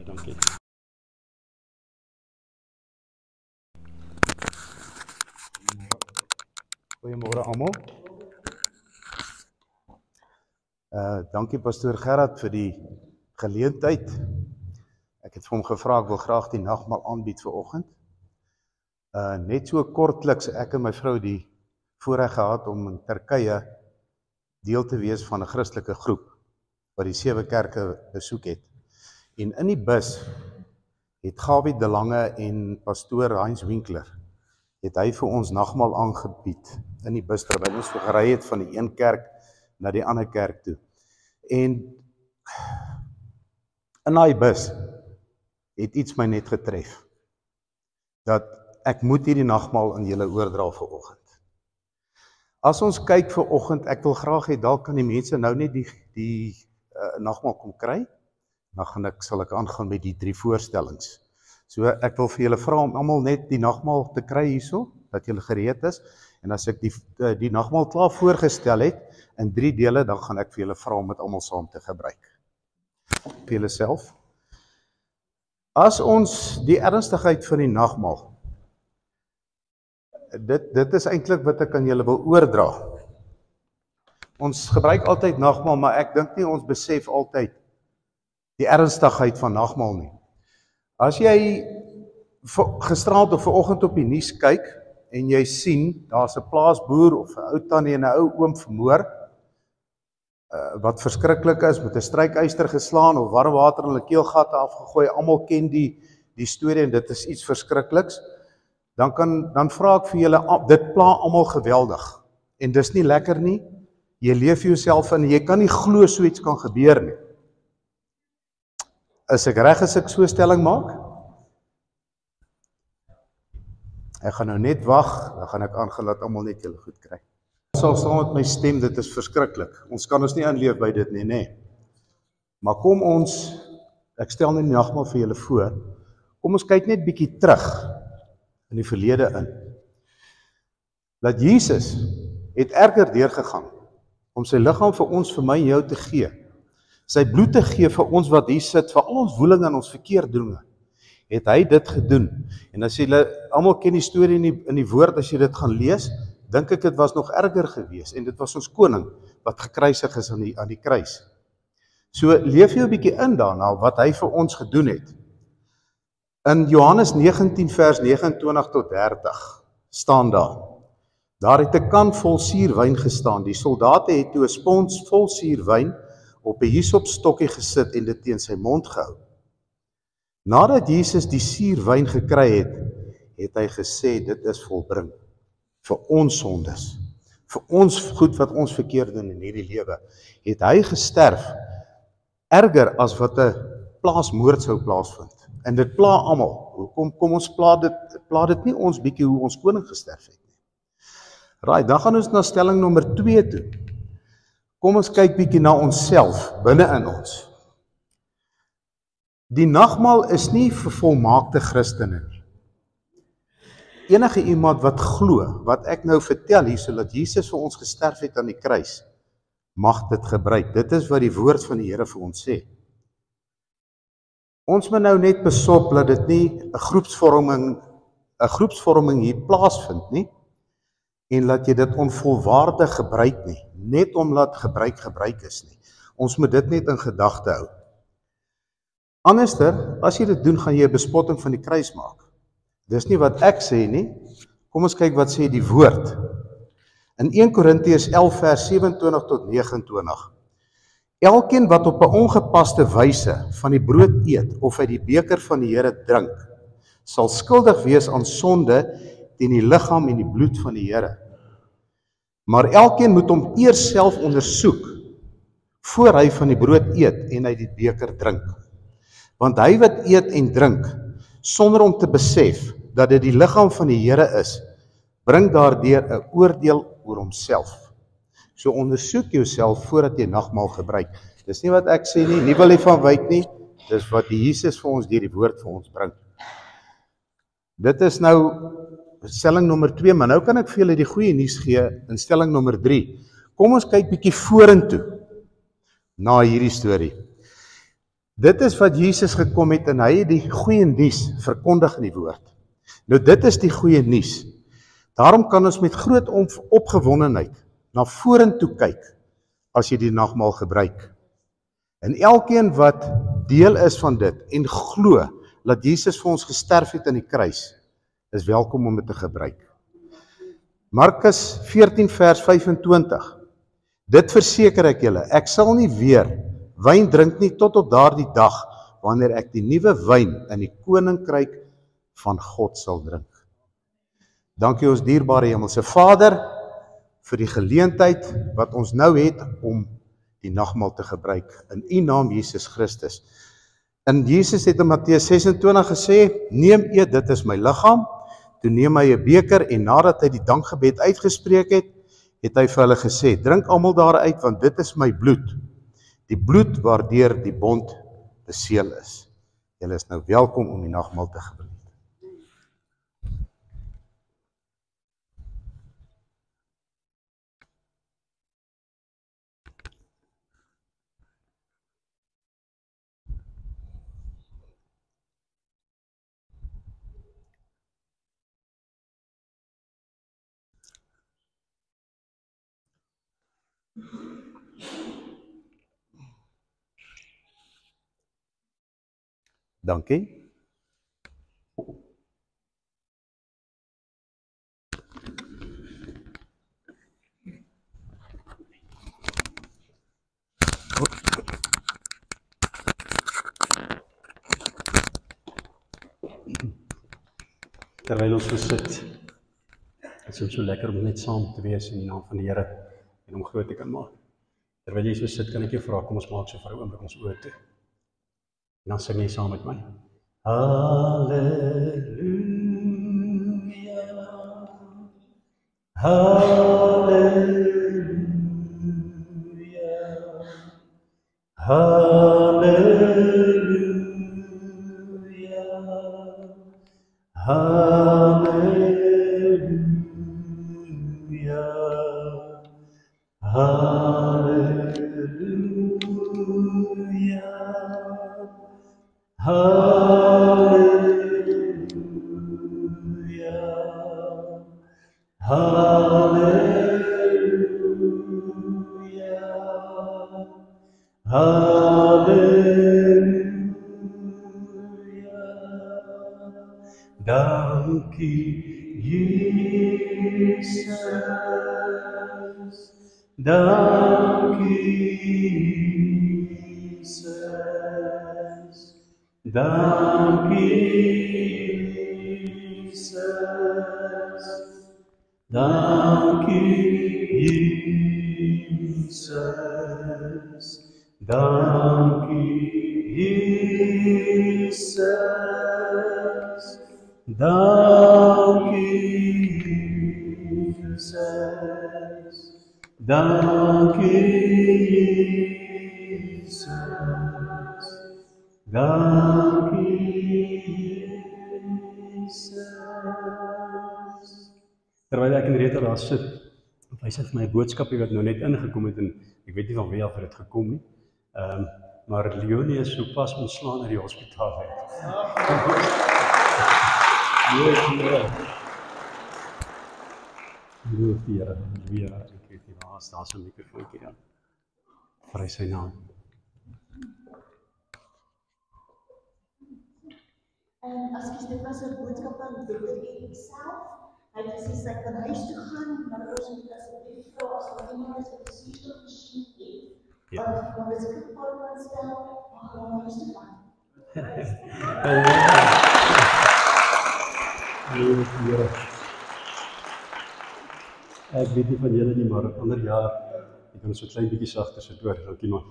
Dankie. Goeiemôre almal. Dankie pastoor Gerard vir die geleentheid. Ek het vir hom gevra, ek wil graag die nagmaal aanbied vir oggend. Net so kortliks, ek en my vrou die voorreg gehad om in Turkye deel te wees van 'n Christelike groep wat die 7 kerke besoek het. En in die bus het Gawie de Lange en pastoor Heinz Winkler het hy vir ons nagmaal aangebied in die bus terwyl ons gery het van die een kerk na die ander kerk toe. En in daai bus het iets my net getref, dat ek moet hierdie nagmaal aan julle oordra vir oggend. As ons kyk vir oggend, ek wil graag hê, dalk kan die mense nou net die nagmaal kom kry, dan sal ek aangaan met die 3 voorstellings. So ek wil vir julle vra om almal net die nagmaal te kry hierso, dat julle gereed is, en as ek die nagmaal klaar voorgestel het, in 3 dele, dan gaan ek vir julle vra om dit almal saam te gebruik. Vir julle self. As ons die ernstigheid van die nagmaal, dit is eintlik wat ek aan julle wil oordra. Ons gebruik altyd nagmaal, maar ek dink nie ons besef altyd die ernstigheid van nagmaal nie. As jy gisterand of vanoggend op die nuus kyk en jy sien daar's 'n plaasboer of 'n ou tannie en 'n ou oom vermoor, wat verskriklik is, met 'n strykyster geslaan of warm water in hulle keelgatte afgegooi, almal ken die storie en dit is iets verskrikliks, dan vra ek vir julle, dit pla almal geweldig en dis nie lekker nie. Jy leef jouself in, jy kan nie glo so iets kan gebeur nie. Is ek reg as ek so 'n stelling maak? Ek gaan nou net wag, dan gaan ek aangelaat almal net julle goed kry. Sal saam met my stem, dit is verskriklik. Ons kan ons nie aanleef by dit nie, nê. Maar kom ons, ek stel net die nagmaal vir julle voor, kom ons kyk net bietjie terug in die verlede in. Dat Jesus het erger deurgegaan om sy liggaam vir ons, vir my en jou te gee. Sy bloed te gee vir ons wat hier sit, vir al ons woelinge en ons verkeerdinge, het hy dit gedoen. En as julle almal ken die storie in die woord, as jy dit gaan lees, dink ek dit was nog erger gewees, en dit was ons koning wat gekruisig is aan die kruis. So leef jy 'n bietjie in daarna wat hy vir ons gedoen het. In Johannes 19 vers 29 tot 30 staan daar het 'n kan vol suurwyn gestaan. Die soldate het toe 'n spons vol suurwyn op 'n hisopstokkie gesit en dit teen sy mond gehou. Nadat Jesus die suurwyn gekry het, het hy gesê, dit is volbring. Vir ons sondes, vir ons goed wat ons verkeerd doen in hierdie lewe, het hy gesterf, erger as wat 'n plaasmoord sou plaasvind. En dit pla almal. Hoekom kom ons pla dit nie ons bietjie hoe ons koning gesterf het nie. Right, dan gaan ons na stelling nommer 2 toe. Kom ons kyk bietjie na onsself, binne in ons. Die nagmaal is nie vir volmaakte Christene nie. Enige iemand wat glo, wat ek nou vertel hier, sodat Jesus vir ons gesterf het aan die kruis, mag dit gebruik. Dit is wat die woord van die Here vir ons sê. Ons moet nou net besop dat dit nie 'n groepsvorming hier plaasvind nie, en laat jy dit onvolwaardig gebruik nie, net omdat gebruik is nie. Ons moet dit net in gedagte hou. Anderster, as jy dit doen, gaan jy 'n bespotting van die kruis maak. Dis nie wat ek sê nie. Kom ons kyk wat sê die woord. In 1 Korintiërs 11 vers 27 tot 29. Elkeen wat op 'n ongepaste wyse van die brood eet of uit die beker van die Here drink, sal skuldig wees aan sonde teen die liggaam en die bloed van die Here. Maar elkeen moet hom eers self ondersoek voor hy van die brood eet en uit die beker drink. Want hy wat eet en drink sonder om te besef dat dit die liggaam van die Here is, bring daardeur 'n oordeel oor homself. So ondersoek jouself voordat jy nagmaal gebruik. Dis nie wat ek sê nie wil jy van wyk nie, dis wat Jesus vir ons deur die woord vir ons bring. Dit is nou stelling nommer 2, maar nou kan ek vir julle die goeie nuus gee in stelling nommer 3. Kom ons kyk bietjie vorentoe na hierdie storie. Dit is wat Jesus gekom het en hy het die goeie nuus verkondig in die woord. Nou dit is die goeie nuus. Daarom kan ons met groot opgewondenheid na vorentoe kyk as jy die nagmaal gebruik. En elkeen wat deel is van dit en glo dat Jesus vir ons gesterf het aan die kruis, is welkom om dit te gebruik. Markus 14 vers 25. Dit verseker ek julle, ek sal nie weer wyn drink nie tot op daardie dag, wanneer ek die nuwe wyn in die koninkryk van God sal drink. Dankie ons dierbare hemelse Vader, vir die geleentheid wat ons nou het om die nagmaal te gebruik, in U naam Jesus Christus. En Jesus het in Matteus 26 gesê, neem eet, dit is my liggaam. Toe neem hy 'n beker en nadat hy die dankgebed uitgespreek het, het hy vir hulle gesê, drink almal daaruit, want dit is my bloed. Die bloed waardeur die bond beseël is. Julle is nou welkom om die nagmaal te gebruik. Dankie. Terwyl ons gesit, is dit so lekker om net saam te wees in die naam van die Here en om groot te kan maak. Terwyl jy so sit, kan ek jou vra, kom ons maak so vir 'n oomblik ons oë toe. En dan sing jy saam met my. Halleluja, halleluja, halleluja, halleluja, halleluja, halleluja, halleluja, halleluja. Dankie Jesus, dankie Jesus, dankie Jesus, dankie Jesus, dankie Jesus, dankie Jesus, dankie Jesus, dankie Jesus. Terwyl ek in die rede daar sit, wys dit vir my 'n boodskapie wat nou net ingekom het en ek weet nie van wie af het dit gekom nie. Maar Leonie is sopas ontslaan uit die hospitaal uit. Loof die Here, halleluja. Ek weet nie waar is daar so 'n mikrofoontjie dan. Prys sy naam. As dit was 'n boodskap van Dr. Erik self. Hy het gesê sy kan huis toe gaan, maar ons moet asseblief vra as daar iemand is wat 'n suurstofmasjien het. Ja. Wat beskikbaar kan stel, mag hulle huis toe gaan. Loof die Here. Ek weet nie van julle nie, maar ander jaar, ek kan so 'n klein bietjie sagter sit oor, dankie man.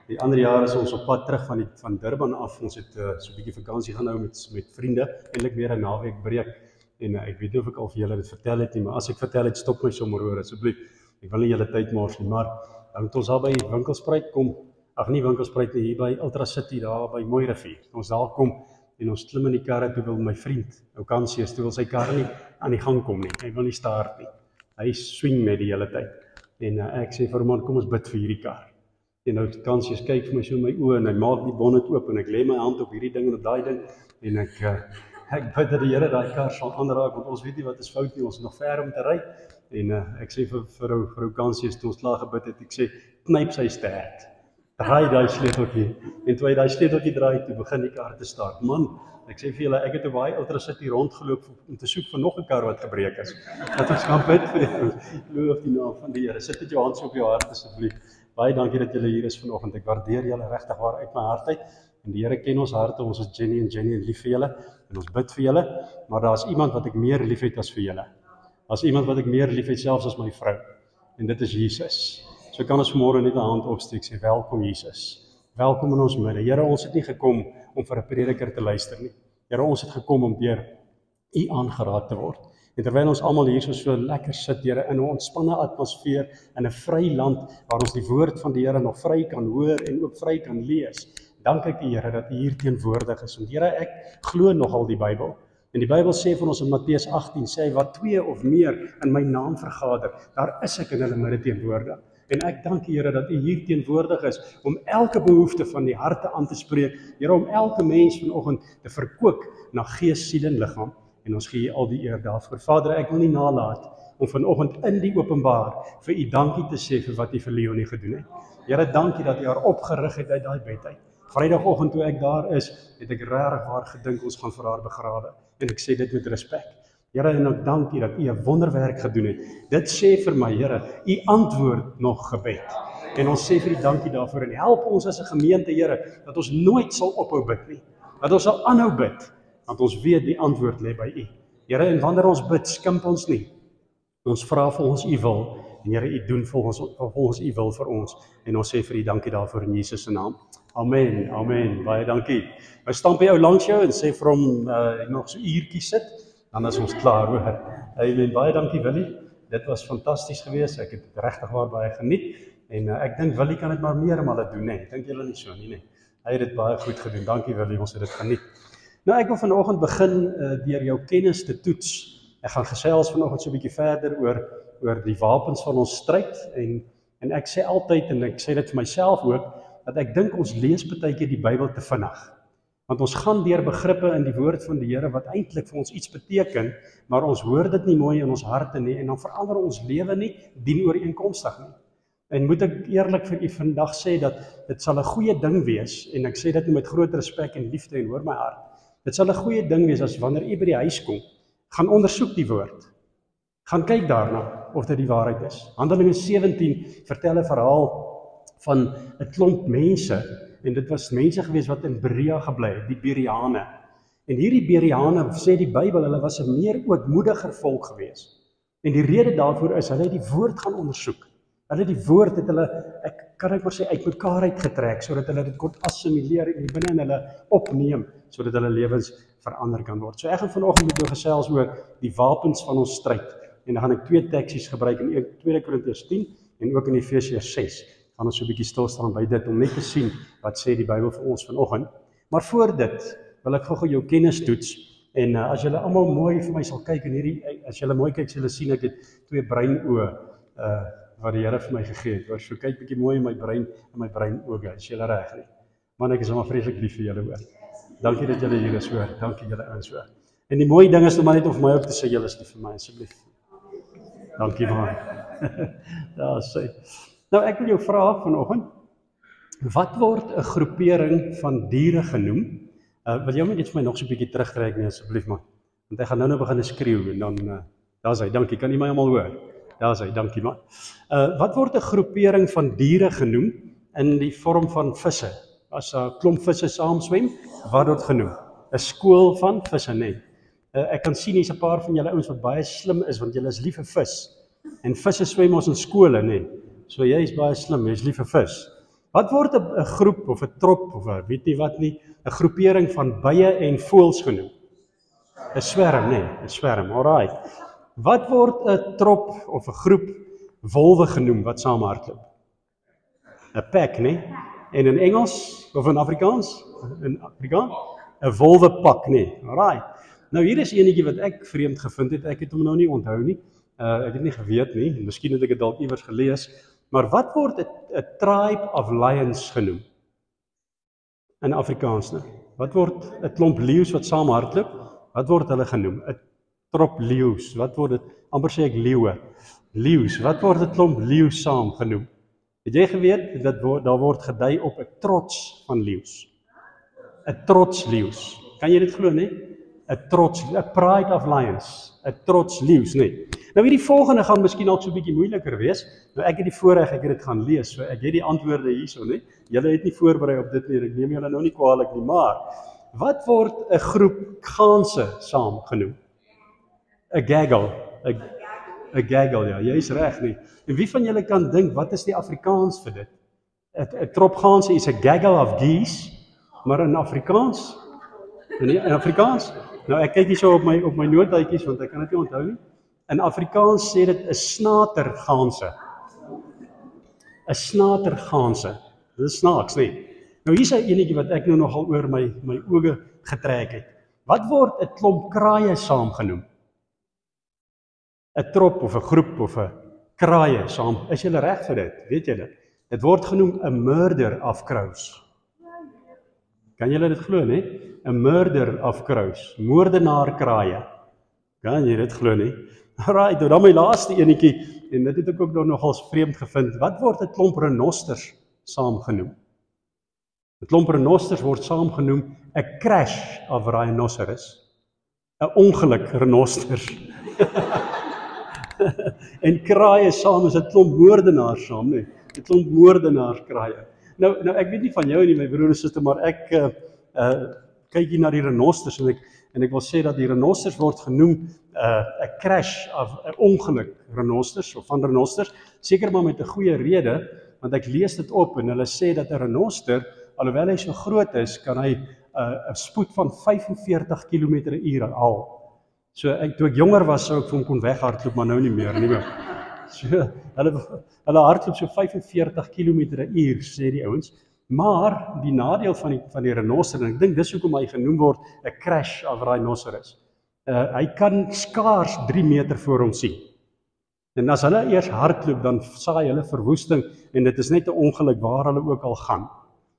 Die ander jaar is ons op pad terug van Durban af. Ons het so 'n bietjie vakansie gaan hou met vriende, eintlik meer 'n naweek breek. En ek weet nie of ek al vir julle dit vertel het nie, maar as ek vertel het, stop my sommer hoor asseblief. Ek wil nie julle tyd mors nie, maar dan het ons daar by Winkelspruit kom. Ag nie Winkelspruit nie, hier by Ultra City daar by Mooi Rivier. Ons daar kom en ons klim in die karre, toe wil my vriend, ou Kansius, toe wil sy kar nie aan die gang kom nie. Hy wil nie start nie. Hy swing net die hele tyd. En ek sê vir hom, kom ons bid vir hierdie kar. En nou Kansius kyk vir my so in my oë en hy maak die bonnet oop en ek lê my hand op hierdie ding en op daai ding en ek bid dat die Here daai kar sal aanraak want ons weet nie wat is fout nie, ons is nog ver om te ry. En ek sê vir vrou Kansius toe ons klaar gebid het, ek sê knyp sy stert. Draai daai sleuteltjie en toe hy daai sleuteltjie draai, toe begin die kar te start. Man, ek sê vir julle, ek het op baie Ultracity rondgeloop om te soek vir nog 'n kar wat gebreek is. Dat ons kan bid vir die loof die naam van die Here. Sit met jou hand so op jou hart asseblief. Baie dankie dat julle hier is vanoggend. Ek waardeer julle regtig waar uit my hart uit. En die Here ken ons harte. Ons is Jenny en lief vir julle en ons bid vir julle. Maar daar's iemand wat ek meer liefhet as vir julle. Daar's iemand wat ek meer liefhet selfs as my vrou. En dit is Jesus. So kan ons vanmôre net 'n hand opsteek sê welkom Jesus. Welkom in ons midde. Here, ons het nie gekom om vir 'n prediker te luister nie. Here, ons het gekom om deur U aangeraak te word. En terwyl ons almal hier so lekker sit, Here, in 'n ontspanne atmosfeer in 'n vry land waar ons die woord van die Here nog vry kan hoor en ook vry kan lees, dank ek U, Here, dat U hier teenwoordig is. Want Here, ek glo nogal die Bybel. En die Bybel sê vir ons in Matteus 18, sê hy, waar 2 of meer in my naam vergader, daar is ek in hulle midde teenwoordig. En ek dank U, Here, dat U hier teenwoordig is om elke behoefte van die harte aan te spreek. Here, om elke mens vanoggend te verkoop na gees, siel en liggaam. En ons gee U al die eer daarvoor. Vader, ek wil nie nalat om vanoggend in die openbaar vir U dankie te sê vir wat U vir Leonie gedoen het. Here, dankie dat U haar opgerig het uit daai bed uit. Vrydagoggend toe ek daar is, het ek regtig waar gedink ons gaan vir haar begrawe. En ek sê dit met respek. Here, en ek dank U dat U 'n wonderwerk gedoen het. Dit sê vir my, Here, U antwoord nog gebed. En ons sê vir U dankie daarvoor en help ons as 'n gemeente, Here, dat ons nooit sal ophou bid nie. Dat ons sal aanhou bid, want ons weet die antwoord lê by U. Here, en wanneer ons bid, skimp ons nie. Ons vra volgens U wil en Here, U doen volgens U wil vir ons. En ons sê vir U dankie daarvoor in Jesus se naam. Amen, amen. Baie dankie. Nou stamp jy ou langs jou en sê vir hom nog so 'n uurtjie sit. Dan is ons klaar, hoor. Amen, baie dankie Willie, dit was fantasties geweest, ek het regtig waar baie geniet, en ek dink Willie kan dit maar meer male doen, nee, dink julle nie so nie, nee. Hy het dit baie goed gedoen, dankie Willie, ons het dit geniet. Nou ek wil vanoggend begin deur jou kennis te toets. Ek gaan gesels vanoggend so 'n bietjie verder oor die wapens van ons stryd, en ek sê altyd, en ek sê dit vir myself ook, dat ek dink ons lees baie keer die Bybel te vinnig. Want ons gaan deur begrippe in die woord van die Here wat eintlik vir ons iets beteken, maar ons hoor dit nie mooi in ons harte nie en dan verander ons lewe nie dienooreenkomstig nie. En moet ek eerlik vir u vandag sê dat dit sal 'n goeie ding wees en ek sê dit met groot respek en liefde en hoor my hart. Dit sal 'n goeie ding wees as wanneer u by die huis kom, gaan ondersoek die woord. Gaan kyk daarna of dit die waarheid is. Handelinge 17 vertel 'n verhaal van 'n klomp mense. En dit was mense gewees wat in Berea gebly het, die Bereane. En hierdie Bereane, sê die Bybel, hulle was 'n meer ootmoediger volk gewees. En die rede daarvoor is, hulle het die woord gaan ondersoek. Hulle die woord het hulle, kan ek maar sê, uit mekaar uitgetrek, sodat hulle dit kon assimileer en binne in hulle opneem, sodat hulle lewens verander kan word. So ek gaan vanoggend met jou gesels oor die wapens van ons stryd. En dan gaan ek 2 teksies gebruik in 2 Korintiërs 10 en ook in Efesiërs 6. Gaan ons so 'n bietjie stil staan by dit, om net te sien wat sê die Bybel vir ons vanoggend. Maar voor dit wil ek gou jou kennis toets, en as julle almal mooi vir my sal kyk, en hierdie, as julle mooi kyk, sal julle sien ek het 2 breinoë, wat die Here vir my gegee het, hoor, so kyk bietjie mooi in my breinoë, is julle reg nie? Man, ek is maar vreeslik lief vir julle, hoor. Dankie dat julle hier is, hoor, dankie julle ouens, hoor. En die mooie ding is nou maar net om vir my ook te sê, julle is lief vir my, asseblief. Dankie man. Daar sê. Nou ek wil jou vra vanoggend, wat word 'n groepering van diere genoem? Wil jy net vir my nog so 'n bietjie terugtrek nie asseblief man? Want ek gaan nou begin skreeu en dan daar's hy, dankie, kan jy my almal hoor? Daar's hy, dankie man. Wat word 'n groepering van diere genoem in die vorm van visse? As 'n klomp visse saam swem, wat word genoem? 'n Skool van visse, nee. Ek kan sien hier's 'n paar van julle ouens wat baie slim is, want julle is lief vir vis. En visse swem ons in skole, nee. So jy is baie slim, jy is lief vir vis. Wat word 'n groep of 'n trop of weet nie wat nie, 'n groepering van bye en voëls genoem? 'n Swerm, nee, 'n swerm, alright. Wat word 'n trop of 'n groep wolwe genoem wat saam hardloop? 'n pack, nee. En in Engels of in Afrikaans? In Afrikaans? 'n wolwepak, nee. Alright. Nou hier is enetjie wat ek vreemd gevind het. Ek het hom nou nie onthou nie. Ek het nie geweet nie. Miskien het ek dit dalk iewers gelees. Maar wat word 'n tribe of lions genoem? In Afrikaans, né? Wat word 'n klomp leeu's wat saam hardloop? Wat word hulle genoem? 'n Trop leeu's. Wat word dit? Amper sê ek leeuwe. Leeu's. Wat word 'n klomp leeu's saam genoem? Het jy geweet dat daar word gedui op 'n trots van leeu's? 'n Trots leeu's. Kan jy dit glo, nie? 'n Trots, 'n pride of lions. 'n Trots leeu's, nie? Nou hierdie volgende gaan miskien ook so 'n bietjie moeiliker wees. Nou ek het die voorreg, ek het dit gaan lees, so ek het die antwoorde hierso, nie? Julle het nie voorberei op dit nie, ek neem julle nou nie kwaadlik nie, maar wat word 'n groep ganse saam genoem? 'n Gaggle. 'n Gaggle, ja, jy's reg nie. En wie van julle kan dink wat is die Afrikaans vir dit? 'n Trop ganse is 'n gaggle of geese, maar in Afrikaans? In Afrikaans? Nou ek kyk hier so op my notaatjies want ek kan dit nie onthou nie. In Afrikaans sê dit 'n snaterganse. 'n Snaterganse. Dit is snaaks, nie? Nou hier's 'n enetjie wat ek nou nogal oor my oë getrek het. Wat word 'n klomp kraaie saam genoem? 'n Trop of 'n groep of 'n kraaie saam. Is julle reg vir dit? Weet julle? Dit word genoem 'n murder of crows. Kan julle dit glo, nie? 'n Murder of crows. Moordenaar kraaie. Kan jy dit glo, nie? Alright, dan my laaste enetjie, en dit het ek ook nogals vreemd gevind. Wat word 'n klomp renosters saam genoem? 'n Klomp renosters word saam genoem 'n crash of rhinoceros. 'n Ongeluk renosters. En kraaie saam is 'n klomp moordenaars saam, nee. 'n Klomp moordenaars kraaie. Nou ek weet nie van jou nie, my broer en suster, maar ek kyk hier na die renosters en ek wil sê dat die renosters word genoem 'n crash of 'n ongeluk renosters of van renosters, seker maar met 'n goeie rede, want ek lees dit op en hulle sê dat 'n renoster, alhoewel hy so groot is, kan hy 'n spoed van 45 km/h haal. So toe ek jonger was, sou ek vir hom kon weghardloop, maar nou nie meer. So hulle hardloop so 45 km/h, sê die ouens. Maar die nadeel van die renoster, en ek dink dis hoekom hy genoem word 'n crash of rhinoceros. Hy kan skaars 3 meter voor hom sien. En as hulle eers hardloop, dan saai hulle verwoesting en dit is net 'n ongeluk waar hulle ook al gaan.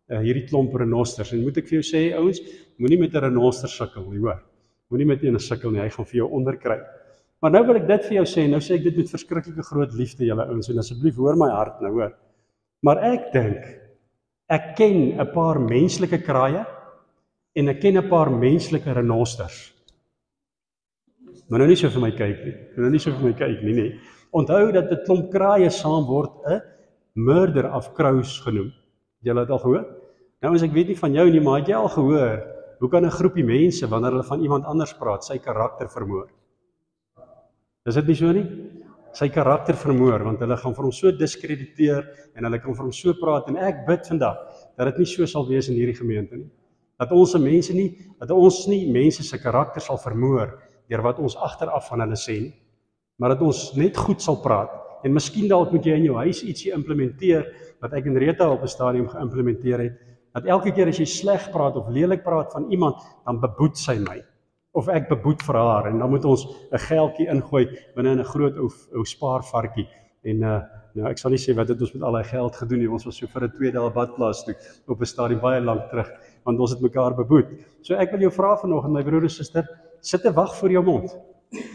Hierdie klomp renosters. En moet ek vir jou sê, ouens, moenie met 'n renoster sukkel nie, hoor. Moenie met een sukkel nie, hy gaan vir jou onderkry. Maar nou wil ek dit vir jou sê, nou sê ek dit met verskriklike groot liefde, julle ouens, en asseblief hoor my hart nou, hoor. Maar ek dink, ek ken 'n paar menslike kraaie en ek ken 'n paar menslike renosters. Maar nou nie so vir my kyk nie, nee. Onthou dat 'n klomp kraaie saam word 'n murder of crows genoem. Julle het al gehoor? Nou as ek weet nie van jou nie, maar het jy al gehoor, hoe kan 'n groepie mense, wanneer hulle van iemand anders praat, sy karakter vermoor? Is dit nie so nie? Sy karakter vermoor, want hulle gaan vir hom so diskrediteer, en hulle kan vir hom so praat, en ek bid vandag, dat dit nie so sal wees in hierdie gemeente nie. Dat ons nie mense se karakter sal vermoor, deur wat ons agteraf van hulle sê nie, maar dat ons net goed sal praat, en miskien dalk moet jy in jou huis ietsie implementeer, wat ek en Rita op 'n stadium geïmplementeer het, dat elke keer as jy sleg praat of lelik praat van iemand, dan beboet sy my, of ek beboet vir haar, en dan moet ons 'n geldjie ingooi binne in 'n groot ou spaarvarkie, en nou ek sal nie sê wat het ons met al die geld gedoen nie, ons was so vir 'n 2 dae badplaas toe, op 'n stadium baie lank terug, want ons het mekaar beboet. So ek wil jou vra vanoggend, my broer en suster, sit 'n wag voor jou mond,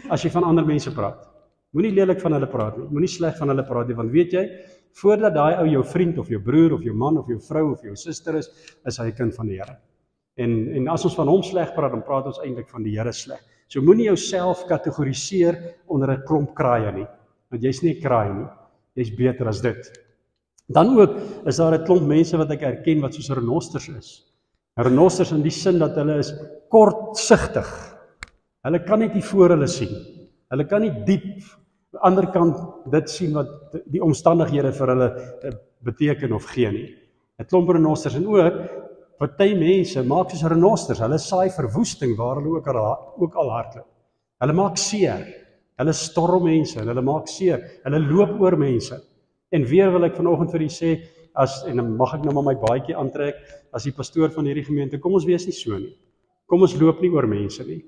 as jy van ander mense praat. Moenie lelik van hulle praat nie, moenie sleg van hulle praat nie, want weet jy, voordat daai ou jou vriend of jou broer of jou man of jou vrou of jou suster is hy 'n kind van die Here. En as ons van hom sleg praat, dan praat ons eintlik van die Here sleg. So moenie jouself kategoriseer onder 'n klomp kraaie nie, want jy's nie 'n kraai nie, jy's beter as dit. Dan ook is daar 'n klomp mense wat ek herken wat soos renosters is. Renosters in die sin dat hulle is kortsigtig. Hulle kan net nie voor hulle sien. Hulle kan nie diep aan die ander kant dit sien wat die omstandighede vir hulle beteken of gee nie. 'n Klomp renosters, en ook party mense maak soos renosters, hulle saai verwoesting waar hulle ook al hardloop. Hulle maak seer, hulle storm mense, hulle maak seer, hulle loop oor mense. En weer wil ek vanoggend vir u sê, en dan mag ek nou maar my baadjie aantrek, as die pastoor van hierdie gemeente, kom ons wees nie so nie. Kom ons loop nie oor mense nie.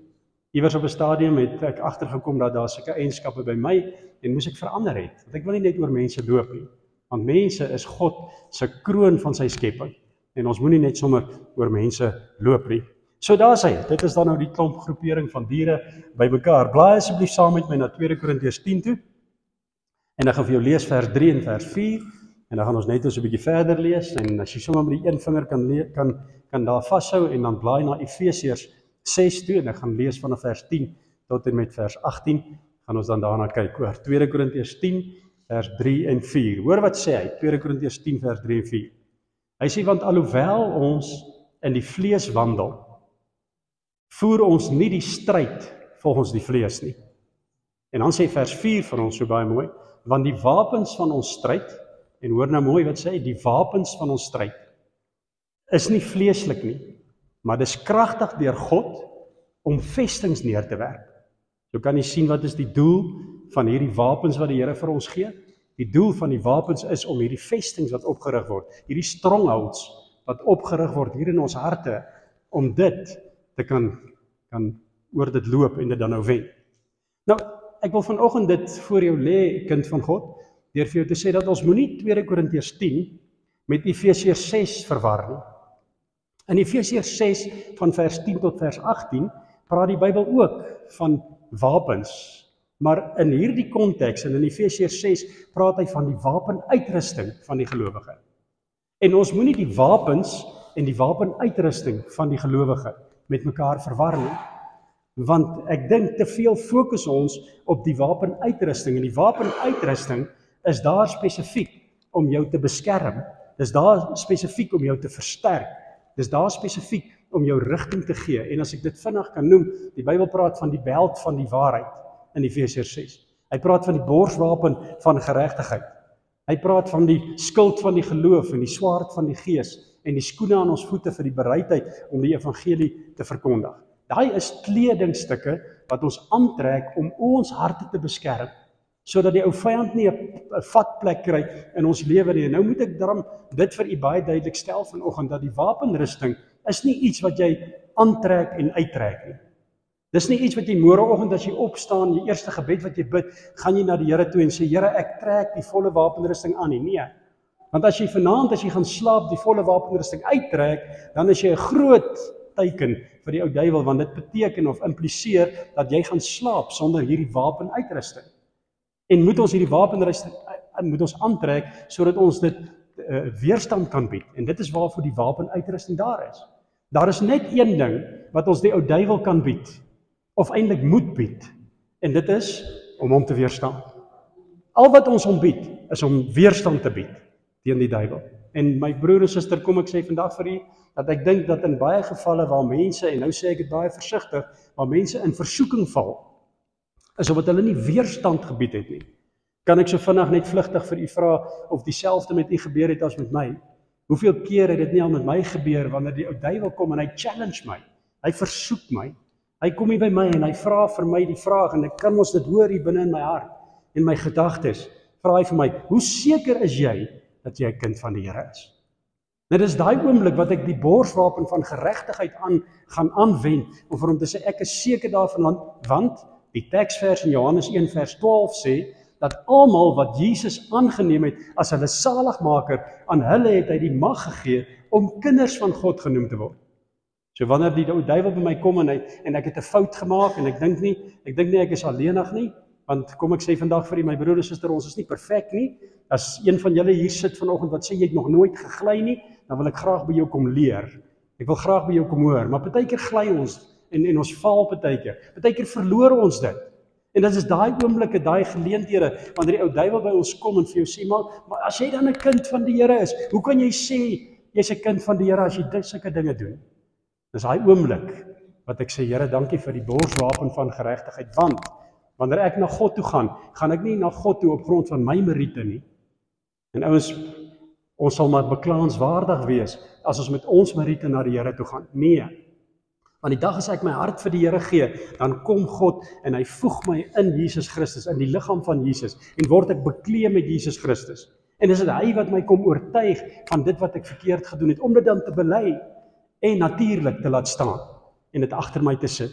Iewers op 'n stadium het ek agtergekom dat daar sulke eienskappe by my, en moes ek verander het, want ek wil nie net oor mense loop nie. Want mense is God se kroon van sy skepping. En ons moenie net sommer oor mense loop nie. So daar is hy. Dit is dan nou die klomp groepering van diere bymekaar. Blaai asseblief saam met my na 2 Korintiërs 10 toe. En ek gaan vir jou lees vers 3 en vers 4. En dan gaan ons net so 'n bietjie verder lees. En as jy sommer met die een vinger kan daar vashou en dan blaai na Efesiërs 6 toe. En ek gaan lees vanaf vers 10 tot en met vers 18. Gaan ons dan daarna kyk hoor. 2 Korintiërs 10 vers 3 en 4. Hoor wat sê hy? 2 Korintiërs 10 vers 3 en 4. Hy sê, want alhoewel ons in die vlees wandel, voer ons nie die stryd volgens die vlees nie. En dan sê vers 4 van ons so baie mooi, want die wapens van ons stryd, en hoor nou mooi wat sê hy, die wapens van ons stryd, is nie vleeslik nie, maar dis kragtig deur God, om vestings neer te werp. So kan jy sien wat is die doel van hierdie wapens wat die Here vir ons gee. Die doel van die wapens is om hierdie vestings wat opgerig word, hierdie strongholds wat opgerig word hier in ons harte, om dit te kan oor dit loop en dit dan nou wen. Nou, ek wil vanoggend dit voor jou lê, kind van God, deur vir jou te sê dat ons moenie 2 Korintiërs 10 met Efesiërs 6 verwar nie. In Efesiërs 6 van vers 10 tot vers 18 praat die Bybel ook van wapens, maar in hierdie konteks en in Efesiërs 6 praat hy van die wapenuitrusting van die gelowige. En ons moenie die wapens en die wapenuitrusting van die gelowige met mekaar verwar nie, want ek dink te veel fokus ons op die wapenuitrusting, en die wapenuitrusting is daar spesifiek om jou te beskerm, dis daar spesifiek om jou te versterk, dis daar spesifiek om jou rigting te gee, en as ek dit vinnig kan noem, die Bybel praat van die beld van die waarheid in Efesiërs 6, hy praat van die borswapen van geregtigheid, hy praat van die skild van die geloof en die swaard van die gees, en die skoene aan ons voete vir die bereidheid om die evangelie te verkondig. Daai is kledingstukke wat ons aantrek om ons harte te beskerm, sodat die ou vyand nie 'n vatplek kry in ons lewe nie. En nou moet ek daarom dit vir u baie duidelik stel vanoggend, dat die wapenrusting is nie iets wat jy aantrek en uittrek nie. Dis nie iets wat jy môreoggend as jy opstaan, die eerste gebed wat jy bid, gaan jy na die Here toe en sê, Here, ek trek die volle wapenrusting aan nie. Nee. Want as jy vanaand, as jy gaan slaap, die volle wapenrusting uittrek, dan is jy 'n groot teken vir die ou duiwel, want dit beteken of impliseer dat jy gaan slaap sonder hierdie wapenuitrusting. En moet ons hierdie wapenrusting moet ons aantrek sodat ons dit weerstand kan bied. En dit is waarvoor die wapenuitrusting daar is. Daar is net een ding wat ons die ou duiwel kan bied, of eintlik moet bied, en dit is om hom te weerstaan. Al wat ons hom bied, is om weerstand te bied teen die duiwel. En my broer en suster, kom ek sê vandag vir u, dat ek dink dat in baie gevalle waar mense, en nou sê ek dit baie versigtig, waar mense in versoeking val, is omdat hulle nie weerstand gebied het nie. Kan ek so vinnig net vlugtig vir u vra of dieselfde met u gebeur het as met my? Hoeveel keer het dit nie al met my gebeur wanneer die ou duiwel kom en hy challenge my, hy versoek my, hy kom hier by my en hy vra vir my die vraag, en ek kan mos dit hoor hier binne in my hart, en my gedagtes, vra hy vir my, hoe seker is jy dat jy 'n kind van die Here is? Nou dis daai oomblik wat ek die borswapen van geregtigheid gaan aanwend, om vir hom te sê, ek is seker daarvan, want die teksvers in Johannes 1 vers 12 sê, dat almal wat Jesus aangeneem het as hulle saligmaker, aan hulle het hy die mag gegee om kinders van God genoem te word. So wanneer die duiwel by my kom en ek het 'n fout gemaak, en ek dink nie ek is alleenig nie, want kom ek sê vandag vir my broer en suster, ons is nie perfek nie. As een van julle hier sit vanoggend wat sê jy het nog nooit gegly nie, dan wil ek graag by jou kom leer. Ek wil graag by jou kom hoor, maar partykeer gly ons en ons val partykeer verloor ons dit. En dit is daai oomblikke, daai geleenthede, wanneer die ou duiwel by ons kom en vir jou sê, maar as jy dan 'n kind van die Here is, hoe kan jy sê jy's 'n kind van die Here as jy sulke dinge doen? Dis daai oomblik wat ek sê, Here, dankie vir die borswapen van geregtigheid, want wanneer ek na God toe gaan ek nie na God toe op grond van my meriete nie. En ouens, ons sal maar beklaanswaardig wees as ons met ons meriete na die Here toe gaan. Nee. Want die dag as ek my hart vir die Here gee, dan kom God en hy voeg my in Jesus Christus, in die liggaam van Jesus, en word ek bekleed met Jesus Christus. En is dit hy wat my kom oortuig van dit wat ek verkeerd gedoen het, om dit dan te bely en natuurlik te laat staan en dit agter my te sit.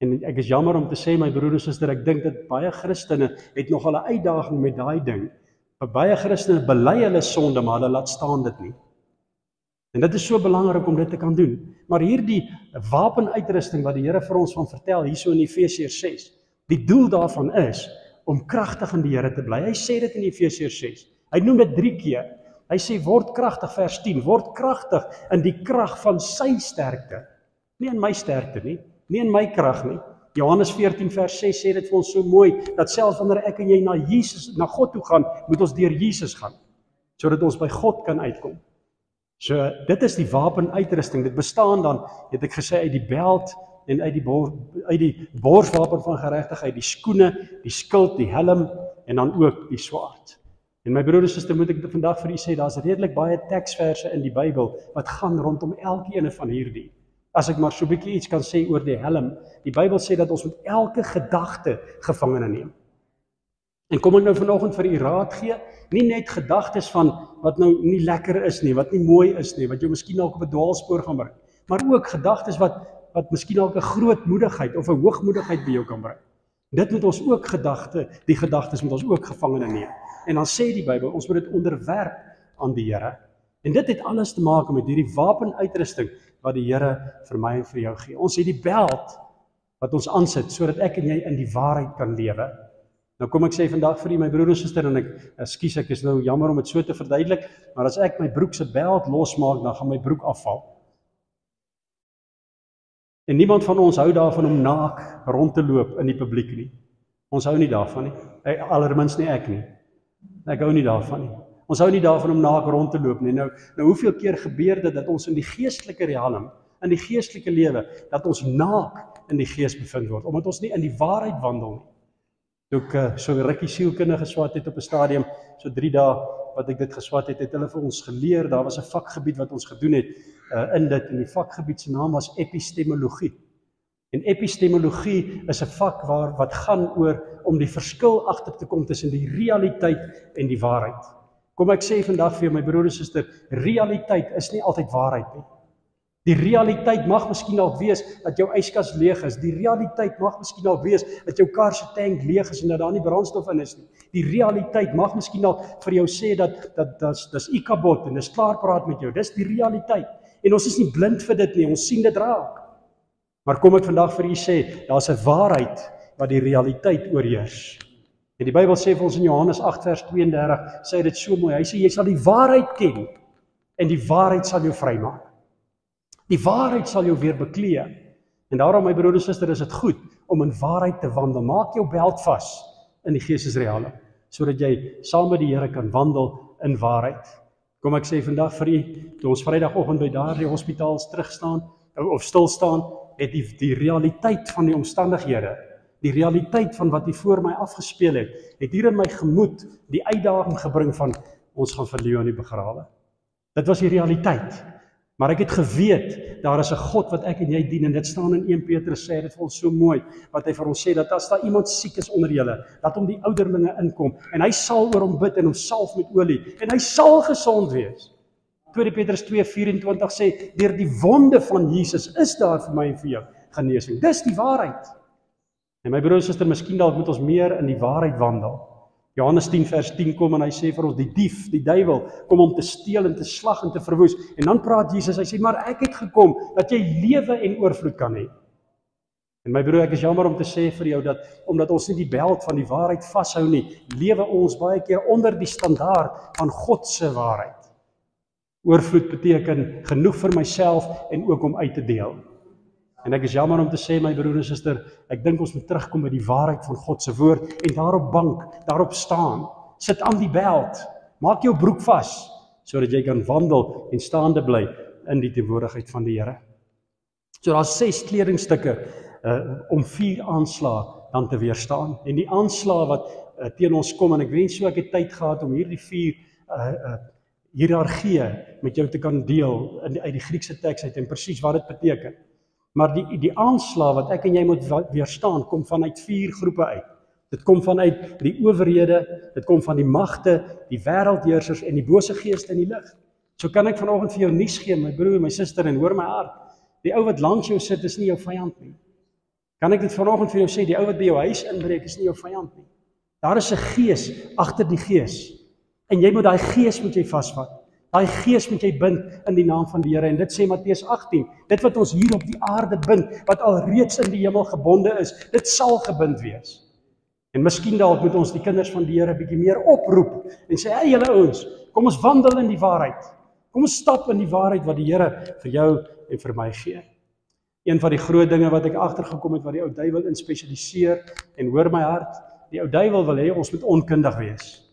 En ek is jammer om te sê, my broer en suster, ek dink dat baie Christene het nogal 'n uitdaging met daai ding, Baie Christene bely hulle sonde, maar hulle laat staan dit nie. En dit is so belangrik om dit te kan doen. Maar hierdie wapenuitrusting wat die Here vir ons van vertel, hierso in Efesiërs 6, die doel daarvan is om kragtig in die Here te bly. Hy sê dit in Efesiërs 6. Hy noem dit 3 keer. Hy sê, word kragtig, vers 10, word kragtig in die krag van sy sterkte. Nie in my sterkte nie, nie in my krag nie. Johannes 14 vers 6 sê dit vir ons so mooi, dat selfs wanneer ek en jy na God toe gaan, moet ons deur Jesus gaan, sodat ons by God kan uitkom. So, dit is die wapenuitrusting, dit bestaan dan, het ek gesê, uit die beld, en uit die borswapen van geregtigheid, die skoene, die skild, die helm, en dan ook die swaard. En my broer en suster, moet ek vandag vir u sê, daar's redelik baie teksverse in die Bybel, wat gaan rondom elkeen van hierdie. As ek maar so 'n bietjie iets kan sê oor die helm, die Bybel sê dat ons moet elke gedagte gevangene neem. En kom ek nou vanoggend vir u raad gee, nie net gedagtes van wat nou nie lekker is nie, wat nie mooi is nie, wat jou miskien dalk op 'n dwaalspoor gaan bring, maar ook gedagtes wat miskien dalk 'n grootmoedigheid of 'n hoogmoedigheid by jou kan bring. Dit moet ons ook die gedagtes moet ons ook gevangene neem. En dan sê die Bybel, ons moet dit onderwerp aan die Here. En dit het alles te maak met hierdie wapenuitrusting wat die Here vir my en vir jou gee. Ons het die beld wat ons aansit, sodat ek en jy in die waarheid kan lewe. Nou kom ek sê vandag vir u, my broer en suster, en ek is nou jammer om dit so te verduidelik, maar as ek my broek se beld losmaak, dan gaan my broek afval. En niemand van ons hou daarvan om naak rond te loop in die publiek nie. Ons hou nie daarvan nie. Allerminst nie ek nie. Ek hou nie daarvan nie. Ons hou nie daarvan om naak rond te loop nie. Nou hoeveel keer gebeur dit dat ons in die geestelike realm, in die geestelike lewe, dat ons naak in die gees bevind word, omdat ons nie in die waarheid wandel nie. Toe ek so rukkie sielkunde geswat het op 'n stadium, so 3 dae wat ek dit geswat het, het hulle vir ons geleer, daar was 'n vakgebied wat ons gedoen het in dit, en die vakgebied se naam was epistemologie. En epistemologie is 'n vak wat gaan oor om die verskil agter te kom tussen die realiteit en die waarheid. Kom ek sê vandag vir jou, my broer en suster, realiteit is nie altyd waarheid nie. Die realiteit mag miskien dalk wees dat jou yskas leeg is. Die realiteit mag miskien dalk wees dat jou kar se tank leeg is en dat daar nie brandstof in is nie. Die realiteit mag miskien dalk vir jou sê dat dis Ikabod en dis klaar praat met jou. Dis die realiteit. En ons is nie blind vir dit nie, ons sien dit raak. Maar kom ek vandag vir u sê, daar's 'n waarheid wat die realiteit oorheers. En die Bybel sê vir ons in Johannes 8 vers 32, sê dit so mooi. Hy sê jy sal die waarheid ken en die waarheid sal jou vrymaak. Die waarheid sal jou weer beklee. En daarom, my broer en suster, is dit goed om in waarheid te wandel. Maak jou beld vas in die geestesrealm, sodat jy saam met die Here kan wandel in waarheid. Kom ek sê vandag vir u, toe ons Vrydagoggend by daardie hospitaal stil staan, het die realiteit van die omstandighede, die realiteit van wat hier voor my afgespeel het hier in my gemoed die uitdaging gebring van ons gaan vir Leonie begrawe. Dit was die realiteit. Maar ek het geweet, daar is 'n God wat ek en jy dien, en dit staan in 1 Petrus sê dit vir ons so mooi, wat hy vir ons sê, dat as daar iemand siek is onder julle, dat hom die ouderlinge inkom, en hy sal oor hom bid en hom salf met olie, en hy sal gesond wees. 2 Petrus 2:24 sê, deur die wonde van Jesus is daar vir my en vir jou genesing. Dis die waarheid. En my broer en suster, miskien dalk moet ons meer in die waarheid wandel. Johannes 10 vers 10 kom en hy sê vir ons, die dief, die duiwel, kom om te steel en te slag en te verwoes. En dan praat Jesus, hy sê, maar ek het gekom, dat jy lewe en oorvloed kan hê. En my broer, ek is jammer om te sê vir jou, dat omdat ons nie die beld van die waarheid vashou nie, lewe ons baie keer onder die standaard van God se waarheid. Oorvloed beteken genoeg vir myself en ook om uit te deel. En ek is jammer om te sê, my broer en suster, ek dink ons moet terugkom by die waarheid van God se woord en daarop bank, daarop staan. Sit aan die beld, maak jou broek vas, sodat jy kan wandel en staande bly in die teenwoordigheid van die Here. So daar's 6 kledingstukke om 4 aanslae dan te weerstaan. En die aanslae wat teen ons kom, en ek wens so ek het tyd gehad om hierdie 4 hiërargieë met jou te kan deel uit die Griekse teks uit en presies wat dit beteken. Maar die aanslag wat ek en jy moet weerstaan, kom vanuit 4 groepe uit. Dit kom vanuit die owerhede, dit kom van die magte, die wêreldheersers en die bose geeste in die lig. So kan ek vanoggend vir jou nuus gee, my broer en my suster, en hoor my hart. Die ou wat langs jou sit is nie jou vyand nie. Kan ek dit vanoggend vir jou sê, die ou wat by jou huis inbreek is nie jou vyand nie. Daar is 'n gees agter die gees. En jy moet daai gees moet jy vasvat. Daai gees moet jy bind in die naam van die Here. En dit sê Matteus 18, dit wat ons hier op die aarde bind, wat al reeds in die hemel gebonde is, dit sal gebind wees. En miskien dalk moet ons die kinders van die Here bietjie meer oproep en sê, hey julle ouens, kom ons wandel in die waarheid. Kom ons stap in die waarheid wat die Here vir jou en vir my gee. Een van die groot dinge wat ek agtergekom het wat die ou duiwel in spesialiseer, en hoor my hart, die ou duiwel wil hê ons moet onkundig wees.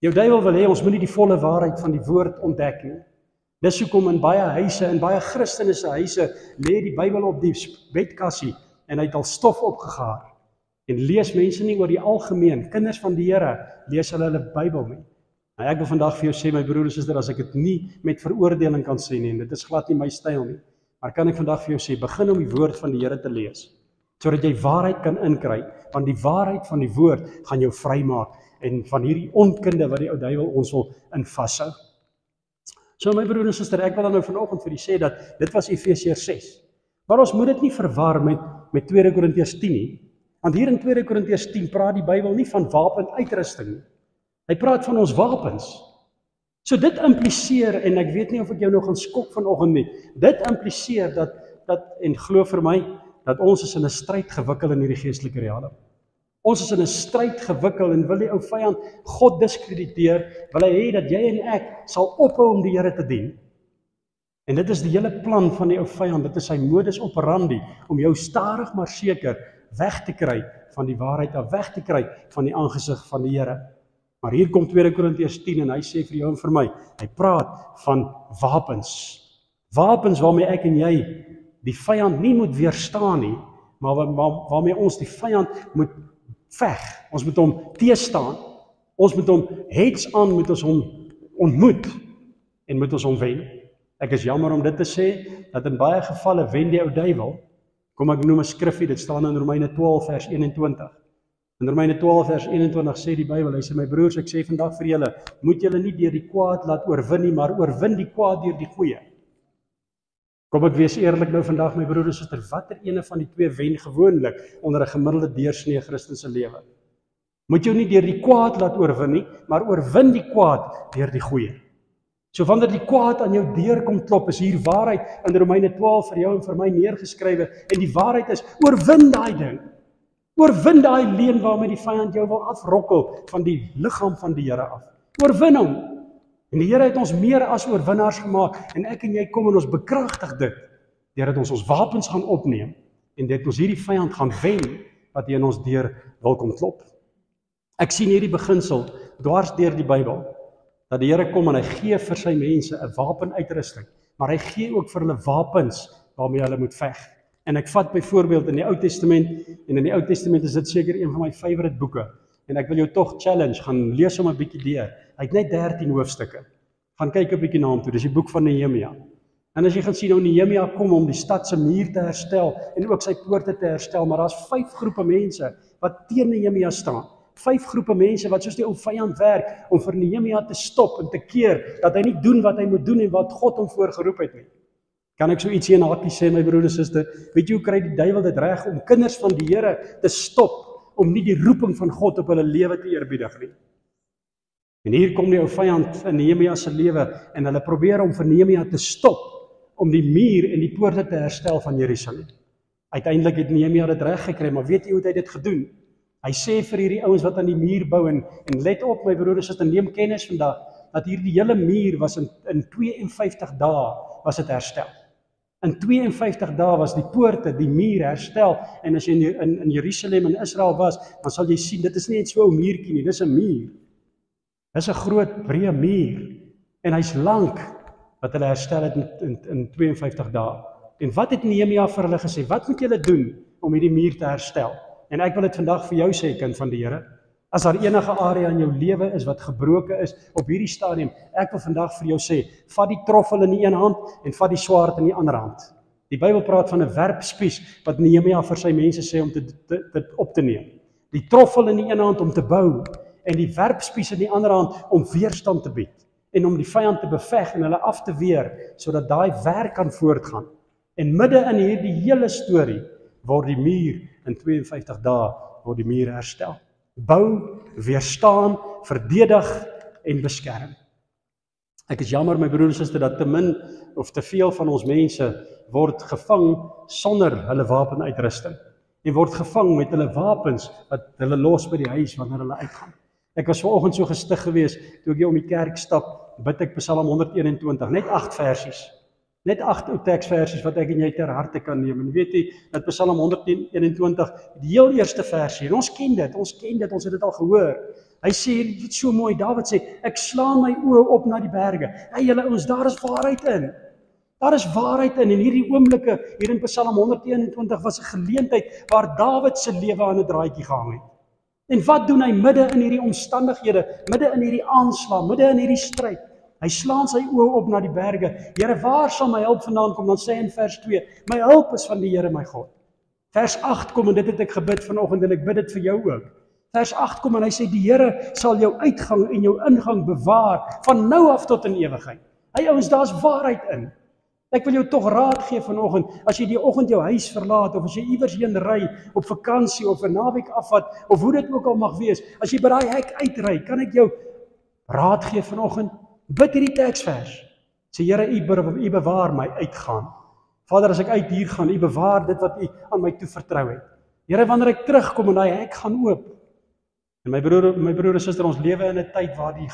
Die ou duiwel wil hê ons moet nie die volle waarheid van die woord ontdek nie. Dis hoekom in baie huise, in baie Christene se huise, lê die Bybel op die bedkassie en hy het al stof opgegaar. En lees mense nie oor die algemeen, kinders van die Here, lees hulle Bybel nie. Nou ek wil vandag vir jou sê, my broer en suster, as ek dit nie met veroordeling kan sê nie, en dit is glad nie my styl nie, maar kan ek vandag vir jou sê, begin om die woord van die Here te lees, sodat jy waarheid kan inkry, want die waarheid van die woord gaan jou vrymaak, en van hierdie onkunde wat die ou duiwel ons wil in vashou. So my broer en suster, ek wil dan nou vanoggend vir u sê dat dit was Efesiërs 6. Maar ons moet dit nie verwar met 2 Korintiërs 10 nie. Want hier in 2 Korintiërs 10 praat die Bybel nie van wapenuitrusting nie. Hy praat van ons wapens. So dit impliseer, en ek weet nie of ek jou nou gaan skok vanoggend nie, dit impliseer dat en glo vir my, dat ons is in 'n stryd gewikkel in hierdie geestelike riekalm. Ons is in 'n stryd gewikkel en wil die ou vyand God diskrediteer, wil hy hê dat jy en ek sal ophou om die Here te dien. En dit is die hele plan van die ou vyand, dit is sy modus operandi, om jou stadig maar seker weg te kry van die waarheid af, weg te kry van die aangesig van die Here. Maar hier kom 2 Korintiërs 10 en hy sê vir jou en vir my, hy praat van wapens. Wapens waarmee ek en jy die vyand nie moet weerstaan nie, maar waarmee ons die vyand moet veg. Ons moet hom teestaan. Ons moet hom heads on, moet ons hom ontmoet en moet ons hom wen. Ek is jammer om dit te sê, dat in baie gevalle wen die ou duiwel. Kom ek noem 'n skriffie, dit staan in Romeine 12 vers 21. In Romeine 12 vers 21 sê die Bybel, hy sê, my broers, ek sê vandag vir julle, moet julle nie deur die kwaad laat oorwin nie, maar oorwin die kwaad deur die goeie. Kom ek wees eerlik nou vandag, my broer en suster, watter ene van die twee wen gewoonlik onder 'n gemiddelde deursnee Christelike lewe? Moet jou nie deur die kwaad laat oorwin nie, maar oorwin die kwaad deur die goeie. So wanneer die kwaad aan jou deur kom klop, is hier waarheid in Romeine 12 vir jou en vir my neergeskrywe, en die waarheid is, oorwin daai ding. Oorwin daai leuen waarmee die vyand jou wil afrokkel van die liggaam van die Here af. Oorwin hom. En die Here het ons meer as oorwinnaars gemaak, en ek en jy kom en ons bekragtig dit, deurdat ons wapens gaan opneem, en dit ons hierdie vyand gaan wen, wat hy in ons deur wil kom klop. Ek sien hierdie beginsel dwars deur die Bybel, dat die Here kom en hy gee vir sy mense 'n wapenuitrusting, maar hy gee ook vir hulle wapens waarmee hulle moet veg. En ek vat byvoorbeeld in die Ou Testament, en in die Ou Testament is dit seker een van my favourite boeke, en ek wil jou tog challenge, gaan lees hom 'n bietjie deur. Hy het net 13 hoofstukke. Gaan kyk 'n bietjie na hom toe, dis die boek van Nehemia. En as jy gaan sien hoe Nehemia kom om die stad se muur te herstel, en ook sy poorte te herstel, maar daar's 5 groepe mense wat teen Nehemia staan. 5 groepe mense wat soos die ou vyand werk, om vir Nehemia te stop en te keer, dat hy nie doen wat hy moet doen, en wat God hom voorgeroep het nie. Kan ek so ietsie in hakkie sê, my broer en suster, weet jy hoe kry die duiwel dit reg om kinders van die Here te stop, om nie die roeping van God op hulle lewe te eerbiedig nie. En hier kom die ou vyand in Nehemia se lewe, en hulle probeer om vir Nehemia te stop, om die muur en die poorte te herstel van Jerusalem. Uiteindelik het Nehemia dit reg gekry, maar weet jy hoe het hy dit gedoen? Hy sê vir hierdie ouens wat aan die muur bou, en let op my broer en suster, neem kennis vandag, dat hierdie hele muur was in 52 dae was dit herstel. In 52 dae was die poorte, die muur herstel, en as jy in Jerusalem en Israel was, dan sal jy sien, dit is nie net so 'n muurtjie nie, dis 'n muur. Dis 'n groot, breë muur, en hy's lank, wat hulle herstel het in 52 dae. En wat het Nehemia vir hulle gesê? Wat moet julle doen om hierdie muur te herstel? En ek wil dit vandag vir jou sê, kind van die Here, as daar enige area in jou lewe is wat gebroken is op hierdie stadium, ek wil vandag vir jou sê, vat die troffel in die een hand en vat die swaard in die ander hand. Die Bybel praat van 'n werpspies wat Nehemia vir sy mense sê om dit op te neem. Die troffel in die een hand om te bou, en die werpspies in die ander hand om weerstand te bied, en om die vyand te beveg en hulle af te weer, sodat daai werk kan voortgaan. En midde in hierdie hele storie, word die muur in 52 dae, word die muur herstel. Bou, weerstaan, verdedig, en beskerm. Ek is jammer, my broer en suster, dat te min of te veel van ons mense word gevang sonder hulle wapenuitrusting en word gevang met hulle wapens wat hulle los by die huis wanneer hulle uitgaan. Ek was vanoggend so gestig geweest toe ek hier om die kerk stap, bid ek Psalm 121, net 8 versies. Net 8 ou teksversies wat ek en jy ter harte kan neem. En weet jy, dat Psalm 121, die heel eerste versie, en ons ken dit, ons het dit al gehoor. Hy sê, dit so mooi, Dawid sê, ek slaan my oë op na die berge. Hey julle ouens, daar is waarheid in. Daar is waarheid in, en hierdie oomblikke, hier in Psalm 121 was 'n geleentheid waar Dawid se lewe aan 'n draadjie gehang het. En wat doen hy midde in hierdie omstandighede, midde in hierdie aanslag, midde in hierdie stryd? Hy slaan sy oë op na die berge. Here, waar sal my hulp vandaan kom? Dan sê hy in vers 2, my hulp is van die Here my God. Vers 8 kom, en dit het ek gebid vanoggend, en ek bid dit vir jou ook. Vers 8 kom, en hy sê, die Here sal jou uitgang en jou ingang bewaar, van nou af tot in ewigheid. Hey ouens, daar's waarheid in. Ek wil jou tog raad gee vanoggend, as jy die oggend jou huis verlaat, of as jy iewers heen ry, op vakansie, of 'n naweek afvat, of hoe dit ook al mag wees, as jy by daai hek uitry, kan ek jou raad gee vanoggend, bid hierdie teksvers. Sê, Here, U bewaar my uitgaan. Vader, as ek uit hier gaan, U bewaar dit wat U aan my toe vertrou het. Here, wanneer ek terugkom en daai hek gaan oop. En my broer en suster, ons lewe in 'n tyd waar die